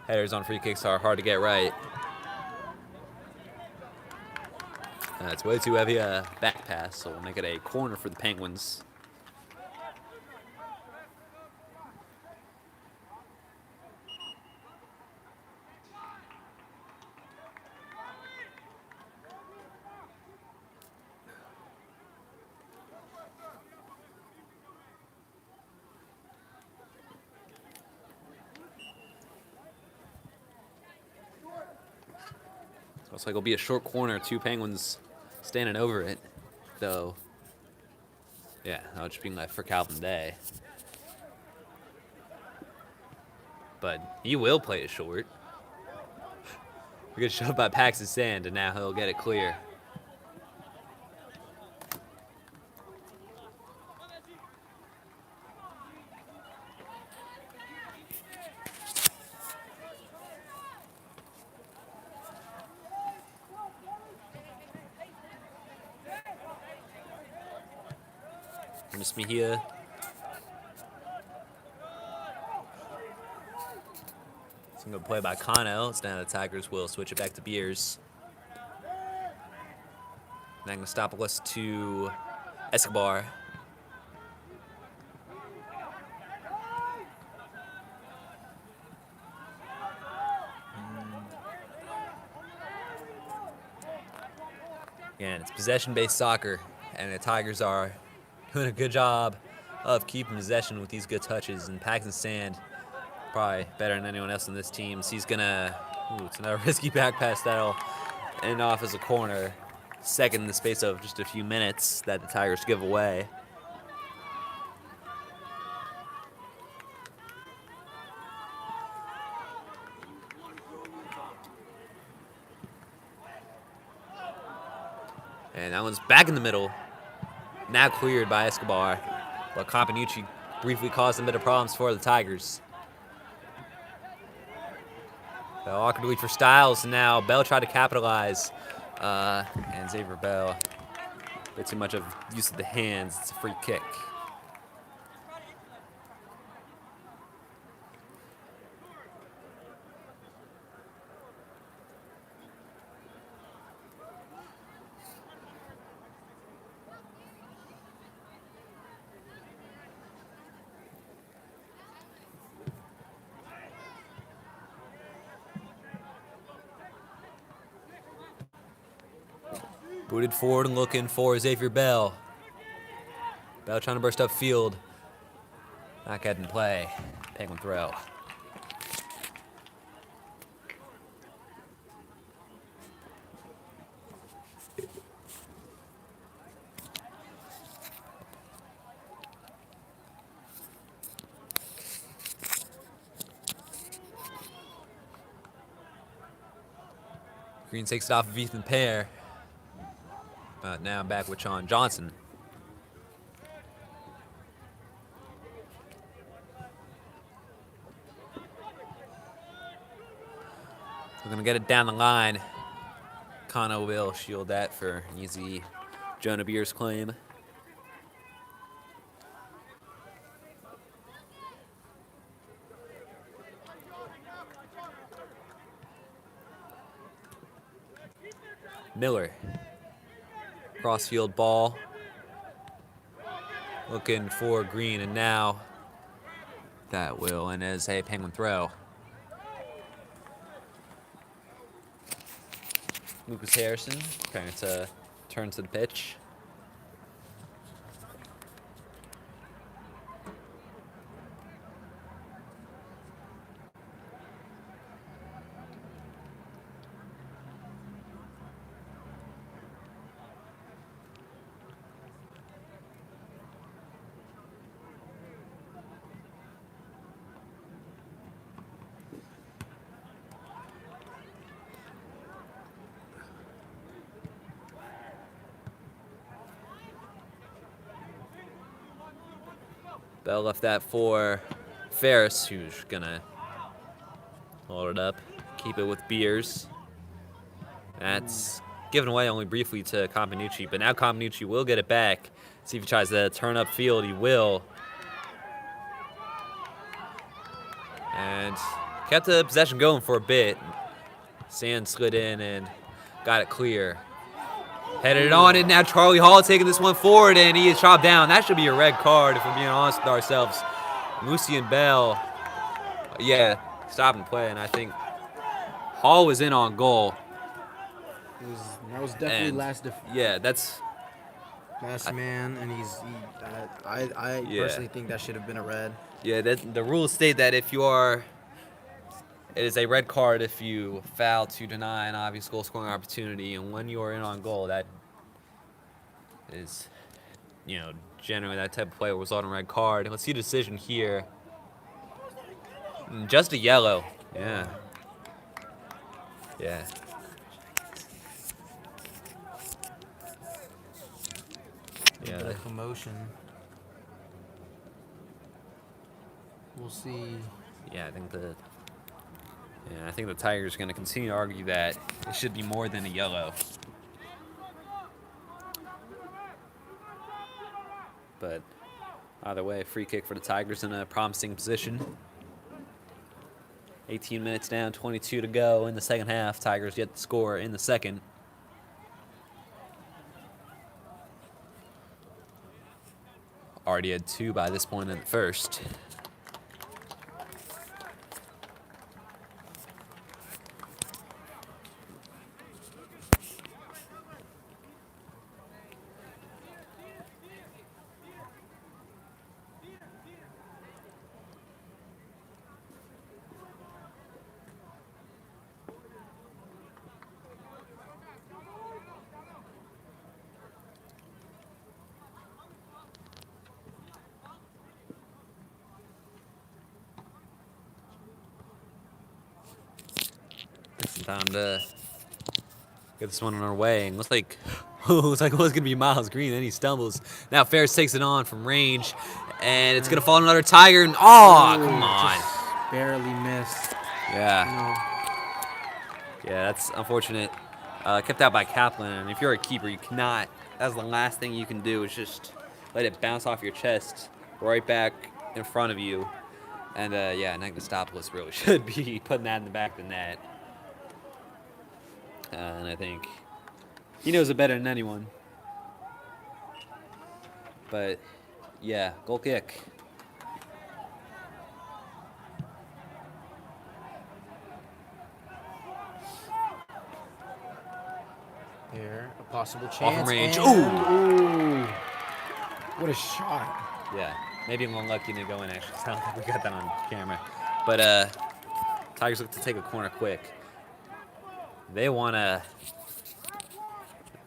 headers on free kicks are hard to get right. It's way too heavy a back pass, so we'll make it a corner for the Penguins. Looks like it'll be a short corner. 2 Penguins standing over it, though. Yeah, that'll just be left for Calvin Day. But he will play it short. We get shoved by Paxton Sand, and now he'll get it clear. Miss Mejia. It's going to play by Cano. It's now the Tigers will switch it back to Beers. Magnostopoulos to Escobar. Again, it's possession-based soccer, and the Tigers are doing a good job of keeping possession with these good touches. And Paxton Sand, probably better than anyone else on this team. So he's gonna, it's another risky back pass that'll end off as a corner. Second in the space of just a few minutes that the Tigers give away. And that one's back in the middle. Now cleared by Escobar. But Companucci briefly caused a bit of problems for the Tigers. So awkwardly for Styles. Now Bell tried to capitalize. And Xavier Bell, a bit too much of use of the hands. It's a free kick. Booted forward and looking for Xavier Bell. Bell trying to burst up field. Not getting play. Penguin throw. Green takes it off of Ethan Pear. Now I'm back with Sean Johnson. We're going to get it down the line. Kano will shield that for an easy Jonah Beers claim. Miller. Crossfield ball. Looking for Green, and now that will end as a Penguin throw. Lucas Harrison preparing to turn to the pitch. Bell left that for Ferris, who's gonna hold it up, keep it with Beers. That's given away only briefly to Companucci, but now Companucci will get it back. See if he tries to turn up field, he will. And kept the possession going for a bit. Sand slid in and got it clear. Headed it on, and now Charlie Hall taking this one forward, and he is chopped down. That should be a red card if we're being honest with ourselves. Moosey and Bell, yeah, stopping play, and I think Hall was in on goal. That was definitely And last man, and I Yeah. personally think that should have been a red. Yeah, the rules state that if you are, it is a red card if you foul to deny an obvious goal scoring opportunity, and when you are in on goal, that is, generally that type of play will result in a red card. Let's see the decision here. Just a yellow. Yeah. Yeah. A bit of commotion. We'll see. Yeah, I think the Tigers are going to continue to argue that it should be more than a yellow. But either way, free kick for the Tigers in a promising position. 18 minutes down, 22 to go in the second half. Tigers yet to score in the second. Already had 2 by this point in the first. Time to get this one on our way. And looks like it was gonna be Miles Green. Then he stumbles. Now Ferris takes it on from range, and it's gonna fall on another Tiger. And come on, Just barely missed. yeah, yeah, that's unfortunate. Kept out by Kaplan. And if you're a keeper, you cannot. That's the last thing you can do is just let it bounce off your chest right back in front of you. And Anagostopoulos really should be putting that in the back of the net. And I think he knows it better than anyone. But, yeah, goal kick. There, a possible chance. Off of range. Ooh! What a shot. Yeah, maybe I'm unlucky to go in, actually. I don't think we got that on camera. But Tigers look to take a corner quick. They want to...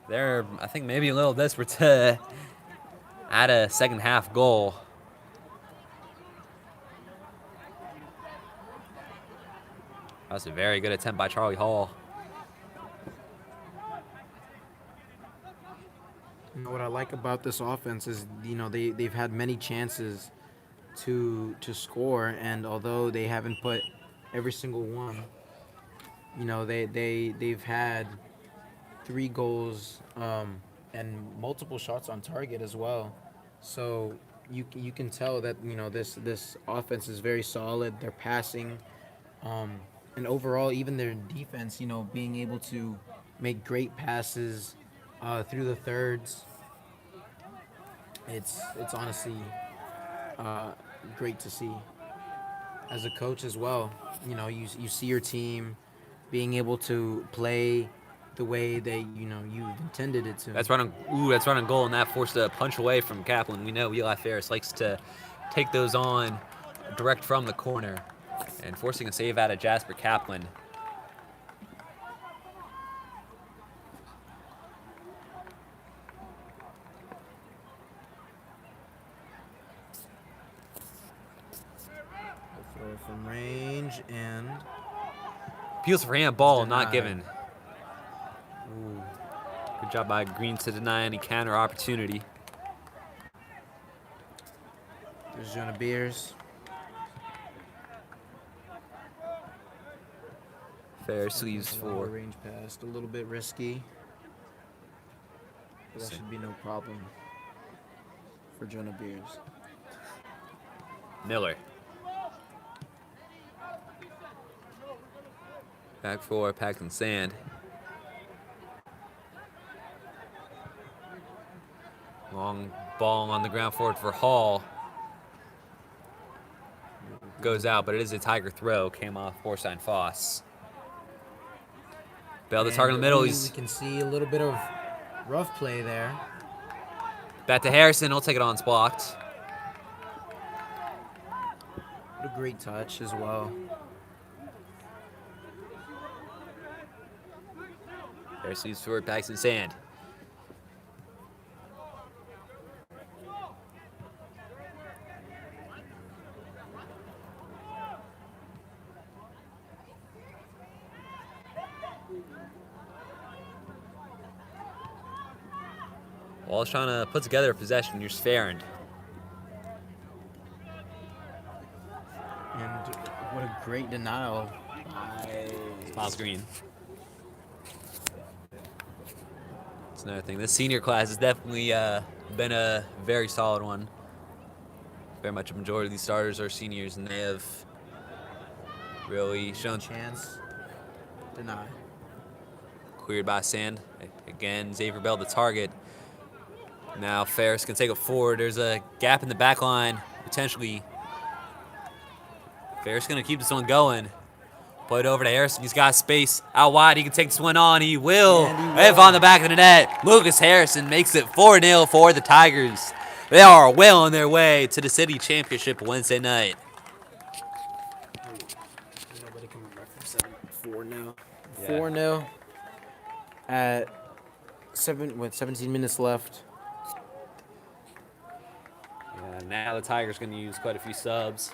They're, I think, maybe a little desperate to add a second half goal. That was a very good attempt by Charlie Hall. You know, what I like about this offense is, they've had many chances to score, and although they haven't put every single one, they've had 3 goals and multiple shots on target as well. So you can tell that this offense is very solid. They're passing, and overall, even their defense, being able to make great passes through the thirds. It's honestly great to see. As a coach as well, you see your team being able to play the way that you've intended it to. That's running goal, and that forced a punch away from Kaplan. We know Eli Ferris likes to take those on direct from the corner, and forcing a save out of Jasper Kaplan. Throw from range and Appeals for handball, not denied. given. Ooh. Good job by Green to deny any counter opportunity. there's Jonah Beers. Ferris leaves Longer for range pass, a little bit risky, but that should be no problem for Jonah Beers. Miller. Back for Paxton Sand. Long ball on the ground forward for Hall. Goes out, but it is a Tiger throw. Came off Borstein Foss. Bell the target in the middle. We He's can see a little bit of rough play there. back to Harrison. He'll take it on. It's blocked. What a great touch as well. Harrison moves forward, backs in sand. Wall's trying to put together a possession. Here's Farrand. And what a great denial by Miles Green. That's another thing. This senior class has definitely been a very solid one. Very much a majority of these starters are seniors, and they have really shown. chance. Deny. Cleared by Sand. Again, Xavier Bell the target. Now Ferris can take it forward. There's a gap in the back line, potentially. Ferris going to keep this one going. Play it over to Harrison. He's got space out wide. He can take this one on. He will. If on the back of the net, Lucas Harrison makes it 4-0 for the Tigers. They are well on their way to the city championship Wednesday night. Nobody coming back from 4-0. Yeah. 4-0 at 17 minutes left. Yeah, now the Tigers going to use quite a few subs.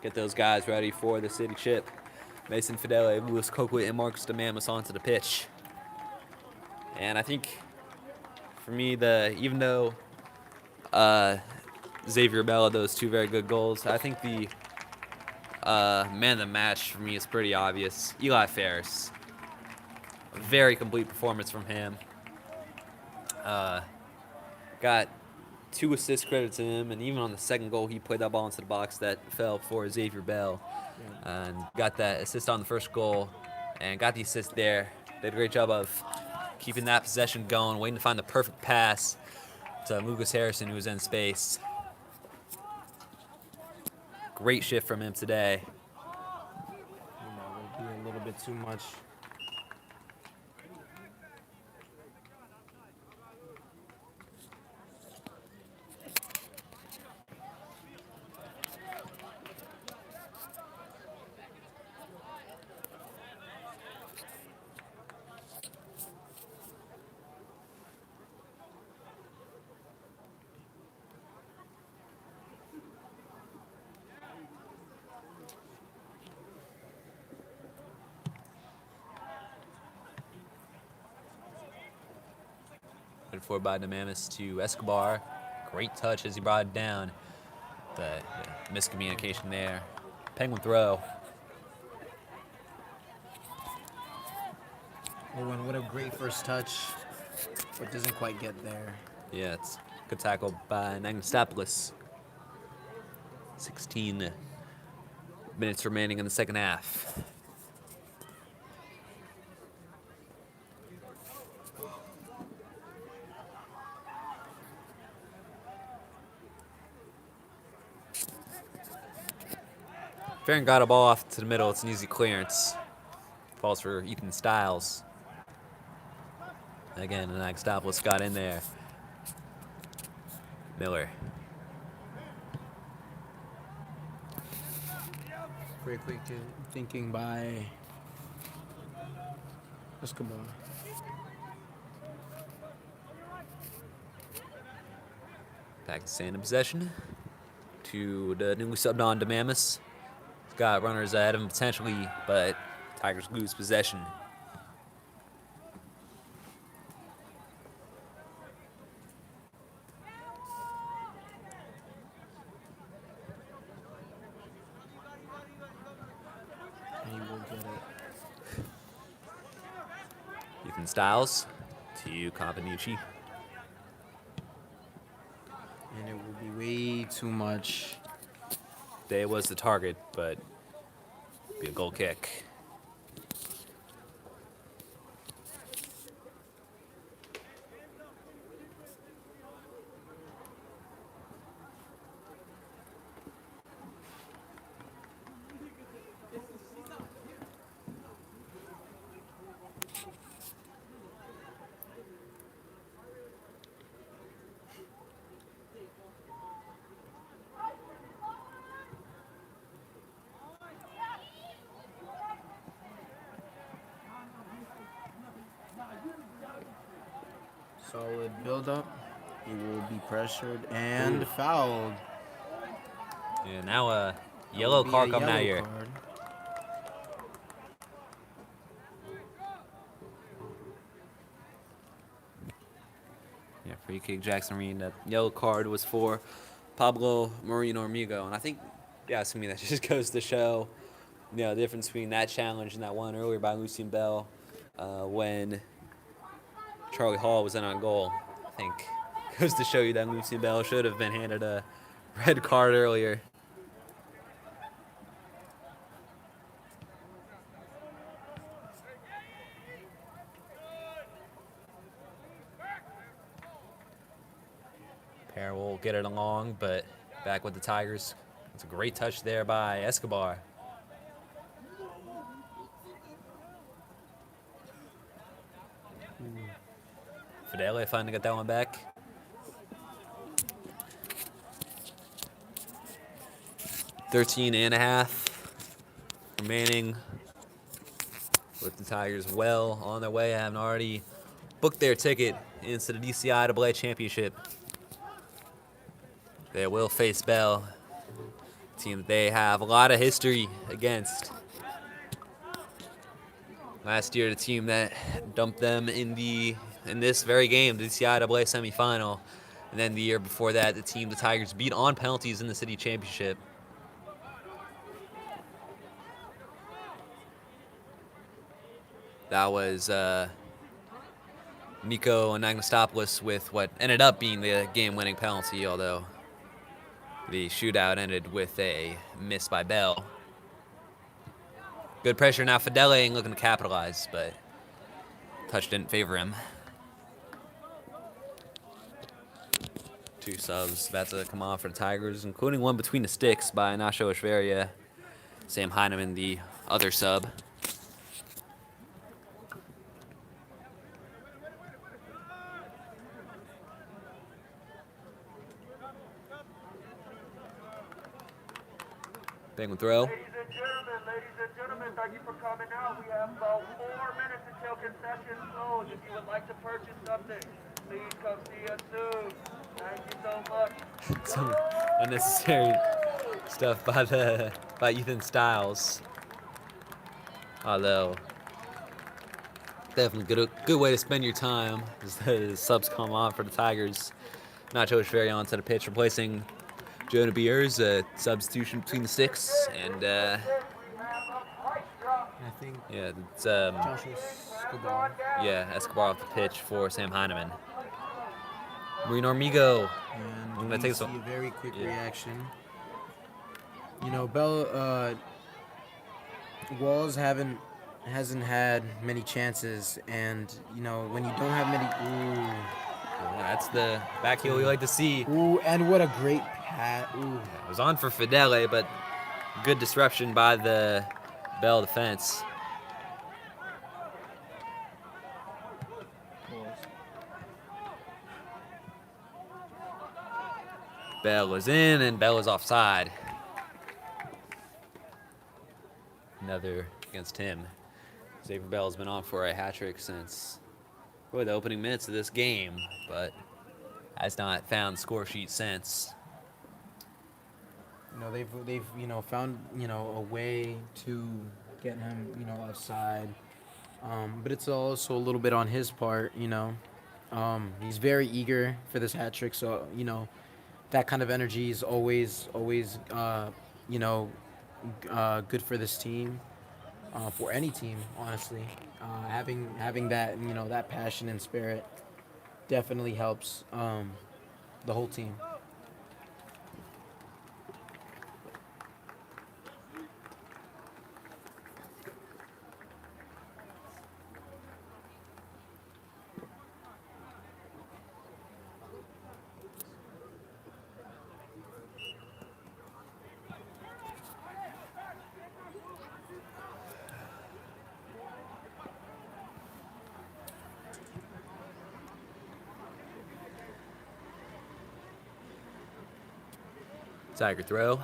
Get those guys ready for the city chip. Mason Fidele, Louis Coakley, and Marcus DeMamis onto the pitch. And I think, for me, even though Xavier Bell had those two very good goals, I think the man of the match for me is pretty obvious. Eli Ferris. A very complete performance from him. Got 2 assist credits to him, and even on the second goal, he played that ball into the box that fell for Xavier Bell. And got that assist on the first goal and got the assist there. They did a great job of keeping that possession going, waiting to find the perfect pass to Lucas Harrison, who was in space. Great shift from him today. Will be a little bit too much. Put forward by DeMamis to Escobar. Great touch as he brought it down. The miscommunication there. Penguin throw. Owen, what a great first touch, but doesn't quite get there. Yeah, it's a good tackle by Nagastopoulos. 16 minutes remaining in the second half. Farron got a ball off to the middle. It's an easy clearance. Falls for Ethan Stiles. Again, Nagastopoulos got in there. Miller. Very quick thinking by Escobar. Back to Sand in possession. To the newly subbed on DeMamis. Got runners ahead of him potentially, but Tigers lose possession. He will get it. Ethan Stiles to Companucci. And it will be way too much. Day was the target, but be a goal kick. Solid build-up. He will be pressured and Ooh. fouled. Yeah, now a That yellow would be card a coming out yellow here. card. Yeah, free kick, Jackson Reed. That yellow card was for Pablo Moreno Amigo. And I think, yeah, to me, that just goes to show, the difference between that challenge and that one earlier by Lucien Bell when Charlie Hall was in on goal. I think goes to show you that Lucien Bell should have been handed a red card earlier. Pair will get it along, but back with the Tigers. It's a great touch there by Escobar. Fidele finally got that one back. .13.5 remaining with the Tigers well on their way, having already booked their ticket into the DCIAA championship. They will face Bell, a team that they have a lot of history against. Last year, the team that dumped them in this very game, the DCIAA semifinal, and then the year before that, the team the Tigers beat on penalties in the city championship. That was Nico Anagostopoulos with what ended up being the game-winning penalty, although the shootout ended with a miss by Bell. Good pressure now. Fidele ain't looking to capitalize, but touch didn't favor him. Two subs about to come on for the Tigers, including one between the sticks by Nacho Echeverria. Sam Heineman, the other sub. Penguin throw. Ladies and gentlemen, thank you for coming out. We have about 4 minutes until concessions close. If you would like to purchase something, please come see us soon. Thank you so much. Some unnecessary stuff by Ethan Styles. Although definitely good way to spend your time as the subs come on for the Tigers. Nacho Echeverria onto the pitch, replacing Jonah Beers, a substitution between the sticks, and I think yeah, it's Joshua Escobar. Escobar off the pitch for Sam Heineman. Marino Amigo. And I'm gonna we take see some. a very quick Yeah. reaction. Bell Walls hasn't had many chances, and when you don't have many. That's the back heel we like to see. Ooh, and what a great pat. Ooh. It was on for Fidele, but good disruption by the Bell defense. Bell was in, and Bell was offside. Another against him. Xavier Bell has been on for a hat trick since really the opening minutes of this game, but has not found score sheet since. They've found a way to get him offside, but it's also a little bit on his part. He's very eager for this hat trick, so that kind of energy is always good for this team, for any team, honestly. Having that that passion and spirit definitely helps the whole team. Tiger throw.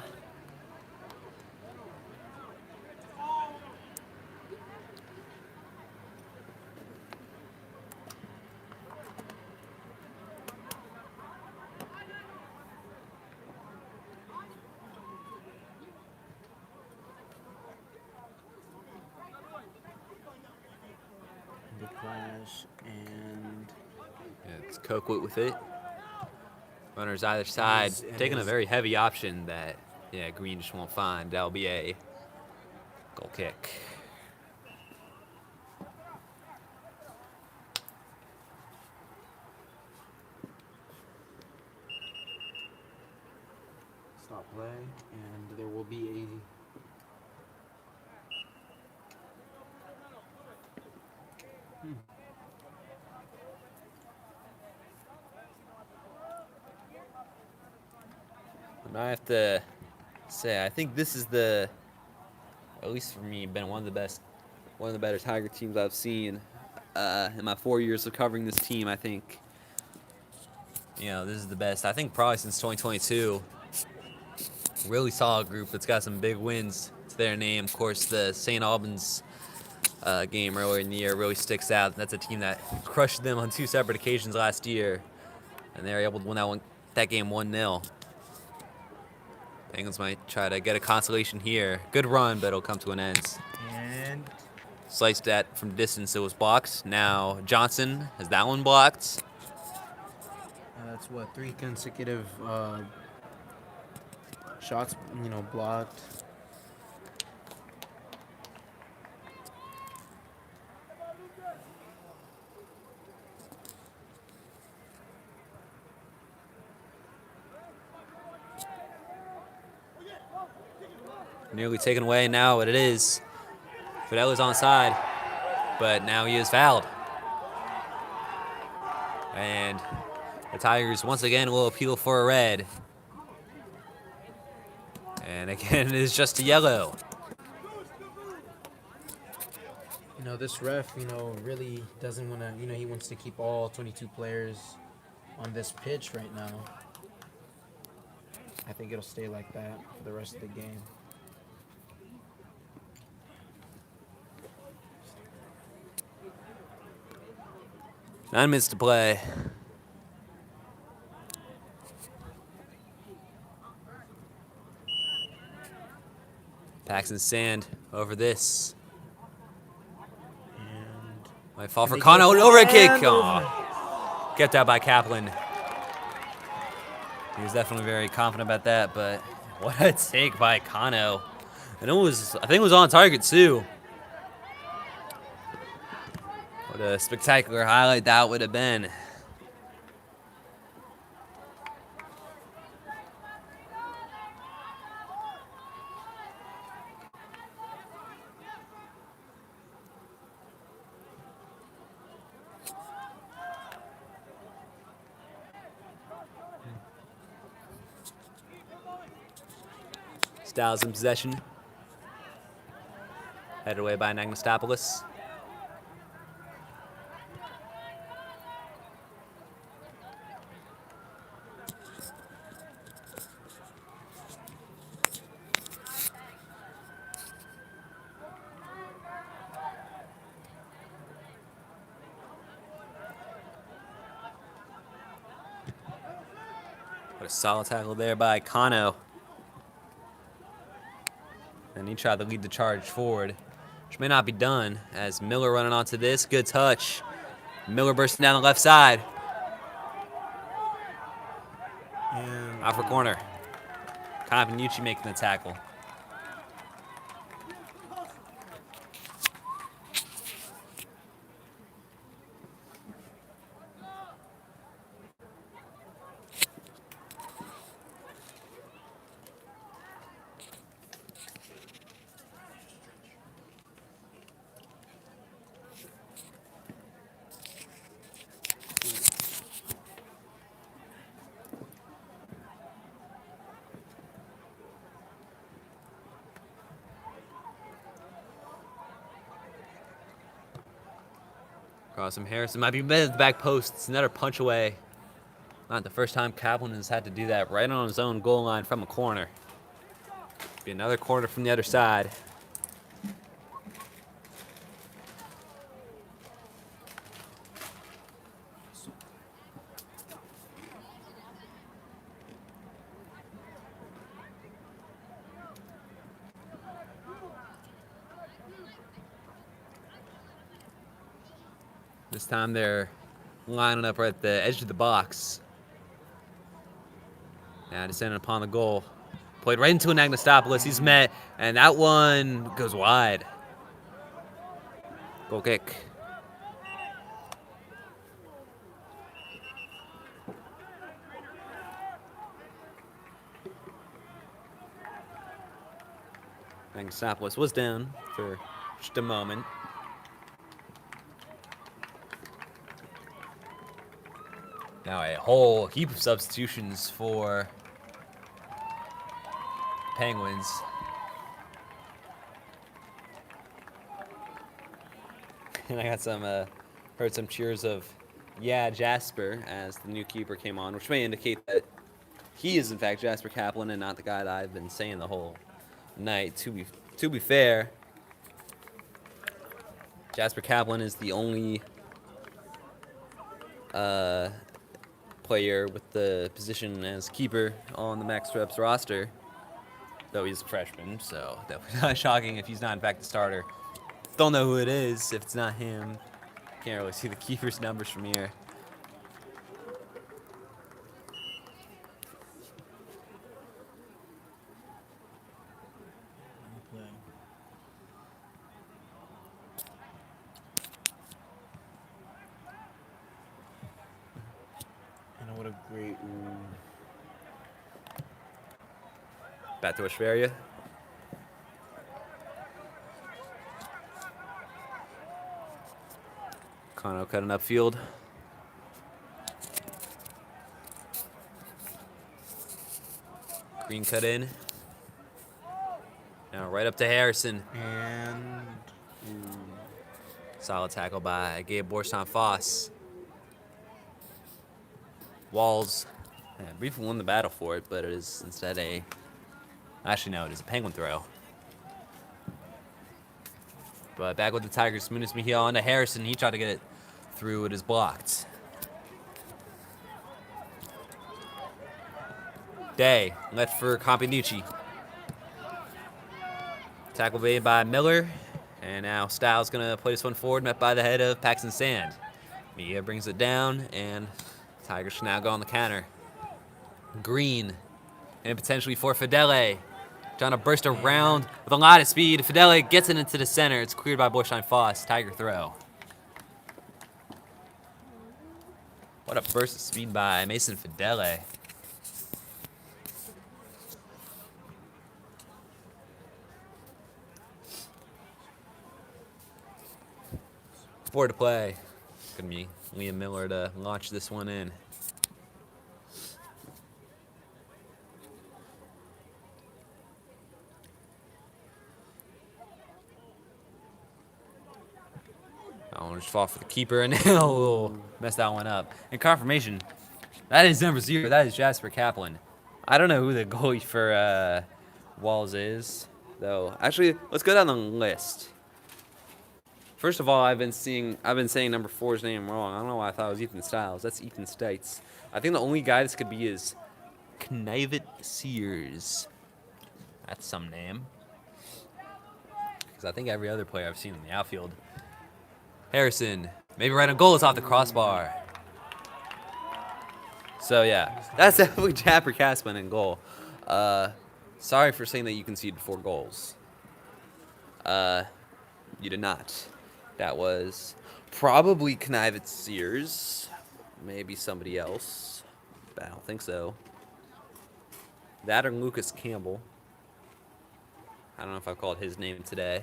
Big flash and Yeah, it's Coquit with it. Runners either side, and taking a his- very heavy option that, yeah, Green just won't find. That'll be a goal kick. stop play, and there will be And I have to say, I think this is the, at least for me, been one of the better Tiger teams I've seen in my 4 years of covering this team. I think, this is the best. I think probably since 2022. Really solid group that's got some big wins to their name. Of course, the St. Albans game earlier in the year really sticks out. That's a team that crushed them on 2 separate occasions last year, and they were able to win that game 1-0. Bengals might try to get a consolation here. Good run, but it'll come to an end. And Sliced at from distance, it was blocked. Now Johnson has that one blocked. that's what 3 consecutive shots, blocked. Nearly taken away now, what it is. Fidel's onside, but now he is fouled. And the Tigers once again will appeal for a red. And again, it is just a yellow. This ref, really doesn't want to, he wants to keep all 22 players on this pitch right now. I think it'll stay like that for the rest of the game. Nine minutes to play. Paxton Sand over this. And Might fall for they Kano. go Over a kick. and Aw. Kept out by Kaplan. He was definitely very confident about that, but what a take by Kano. And I think it was on target too. What a spectacular highlight that would have been. Styles in possession. Headed away by Nagnostopoulos. What a solid tackle there by Kano. And he tried to lead the charge forward, which may not be done, as Miller running onto this. Good touch. Miller bursting down the left side. And Out for corner. Companucci making the tackle. Cross from Harrison. Might be mid at the back post. It's another punch away. Not the first time Kaplan has had to do that right on his own goal line from a corner. Be another corner from the other side. This time they're lining up right at the edge of the box. Now descending upon the goal. Played right into an Agnostopoulos. He's met, and that one goes wide. Goal kick. Agnostopoulos was down for just a moment. Now a whole heap of substitutions for Penguins. And I got heard some cheers of, yeah, Jasper, as the new keeper came on, which may indicate that he is in fact Jasper Kaplan and not the guy that I've been saying the whole night. To be fair, Jasper Kaplan is the only player with the position as keeper on the Max Reps roster, though he's a freshman, so definitely not shocking if he's not in fact the starter. Don't know who it is if it's not him. Can't really see the keeper's numbers from here. Play. And what a great. Back to Ashvaria. Kano cutting upfield. Green cut in. Now right up to Harrison. And Solid tackle by Gabe Borsan-Foss. Walls briefly won the battle for it, but it is instead actually no, it is a Penguin throw. But back with the Tigers, Munis Mejia onto Harrison. He tried to get it through, it is blocked. Day left for Companucci. Tackle made by Miller. And now Styles gonna play this one forward, met by the head of Paxton Sand. Mejia brings it down, and Tigers should now go on the counter. Green, and potentially for Fidele. Trying to burst around with a lot of speed. Fidele gets it into the center. It's cleared by Borstein-Foss. Tiger throw. What a burst of speed by Mason Fidele. Forward to play. Gonna be Liam Miller to launch this one in. I'll just fall for the keeper, and he'll mess that one up. And confirmation, that is number 0. That is Jasper Kaplan. I don't know who the goalie for Walls is, though. Actually, let's go down the list. First of all, I've been saying number 4's name wrong. I don't know why I thought it was Ethan Styles. That's Ethan Stites. I think the only guy this could be is Knivett Sears. That's some name. Because I think every other player I've seen in the outfield. Harrison, maybe right on goal. It's off the crossbar. So yeah, that's definitely Jasper Kaplan in goal. Sorry for saying that you conceded 4 goals. You did not. That was probably Knivett Sears, maybe somebody else, but I don't think so. That or Lucas Campbell. I don't know if I've called his name today,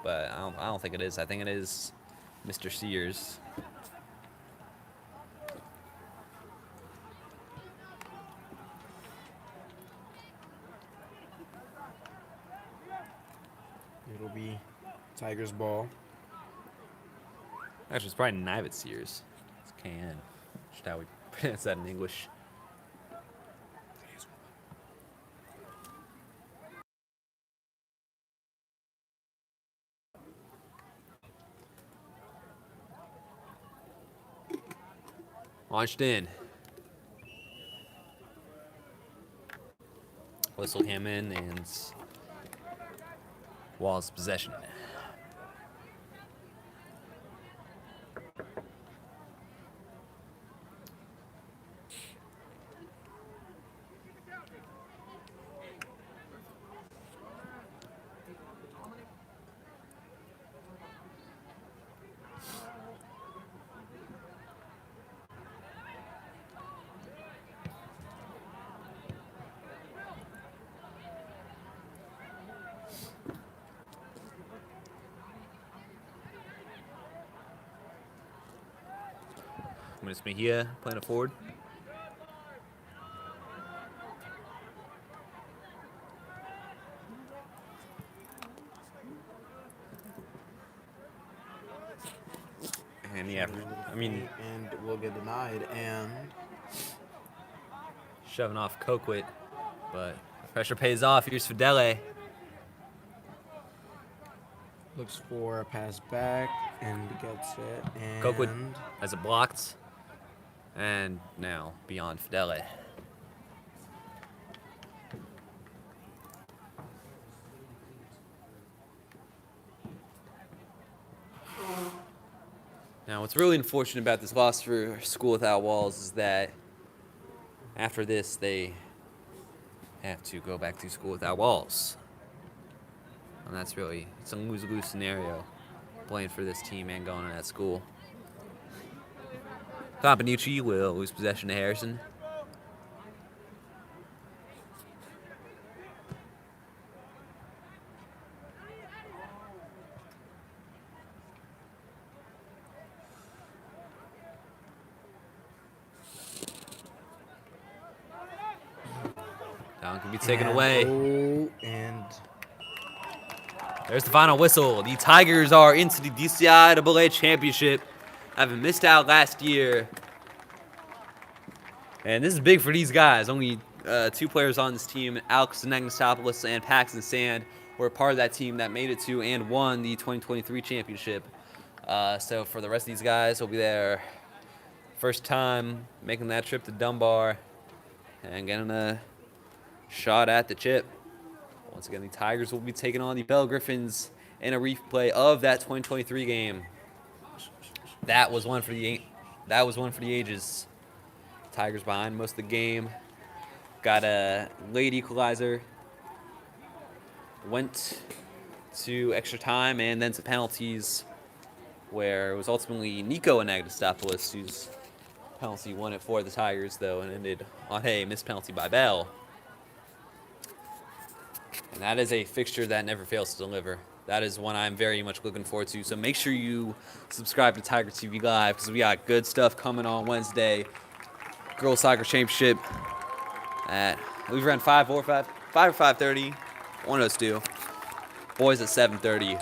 but I don't think it is. I think it is Mr. Sears. it'll be Tigers ball. Actually, it's probably Knivett Sears. It's KN. Just how we pronounce that in English. Launched in. Whistle came in and Wall's possession. Miss Mejia playing it forward. And yeah, I mean, and will get denied. And shoving off Coquit, but pressure pays off. Here's Fidele. looks for a pass back and gets it. And Coquit has it blocked. And now beyond Fidele. Now, what's really unfortunate about this loss for School Without Walls is that after this, they have to go back to School Without Walls. And that's really, it's a lose-lose scenario, playing for this team and going to that school. Companucci will lose possession to Harrison. Down can be taken away. Oh, and There's the final whistle. The Tigers are into the DCIAA championship, having missed out last year. And this is big for these guys. Only 2 players on this team, Alex Anagnostopoulos and Paxton Sand, were part of that team that made it to and won the 2023 championship. So for the rest of these guys, will be their first time making that trip to Dunbar and getting a shot at the chip. Once again, the Tigers will be taking on the Bell Griffins in a replay of that 2023 game. That was one for the ages. Tigers behind most of the game. Got a late equalizer. Went to extra time and then to penalties, where it was ultimately Nico Anagnostopoulos whose penalty won it for the Tigers, though, and ended on a missed penalty by Bell. And that is a fixture that never fails to deliver. That is one I'm very much looking forward to. So make sure you subscribe to Tiger TV Live, because we got good stuff coming on Wednesday. Girls Soccer Championship at, we've run 5 or 5:30. One of those two. Boys at 7:30.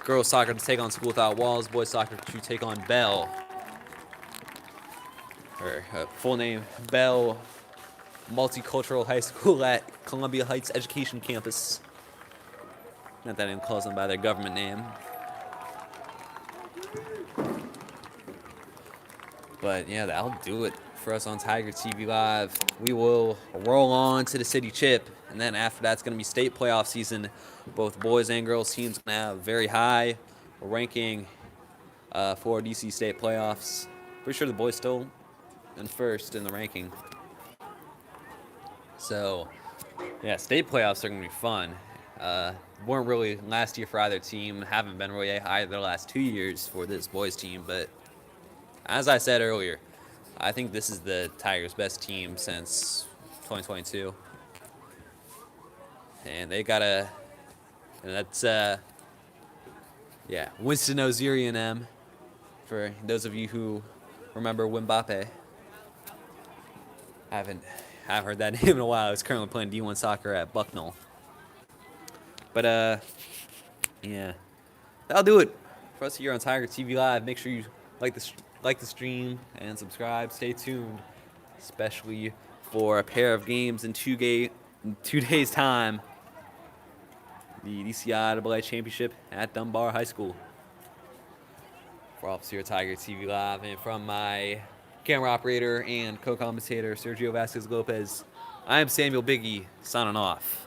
Girls soccer to take on School Without Walls. Boys soccer to take on Bell. Or full name, Bell Multicultural High School at Columbia Heights Education Campus. Not that I even calls them by their government name. But yeah, that'll do it for us on Tiger TV Live. We will roll on to the City Chip, and then after that's going to be state playoff season. Both boys and girls teams going to have very high ranking for DC state playoffs. Pretty sure the boys still in first in the ranking. So yeah, state playoffs are going to be fun. Weren't really last year for either team. Haven't been really either the last 2 years for this boys team, but as I said earlier, I think this is the Tigers' best team since 2022. And they got and that's, yeah, Winston Oziri and them, for those of you who remember Wimbappe. Haven't heard that name in a while. He's currently playing D1 soccer at Bucknell. But, yeah, that'll do it for us here on Tiger TV Live. Make sure you like the stream and subscribe. Stay tuned, especially for a pair of games in 2 days' time. The DCIAA Championship at Dunbar High School. For all of us here at Tiger TV Live, and from my camera operator and co-commentator Sergio Vasquez Lopez, I am Samuel Biggie, signing off.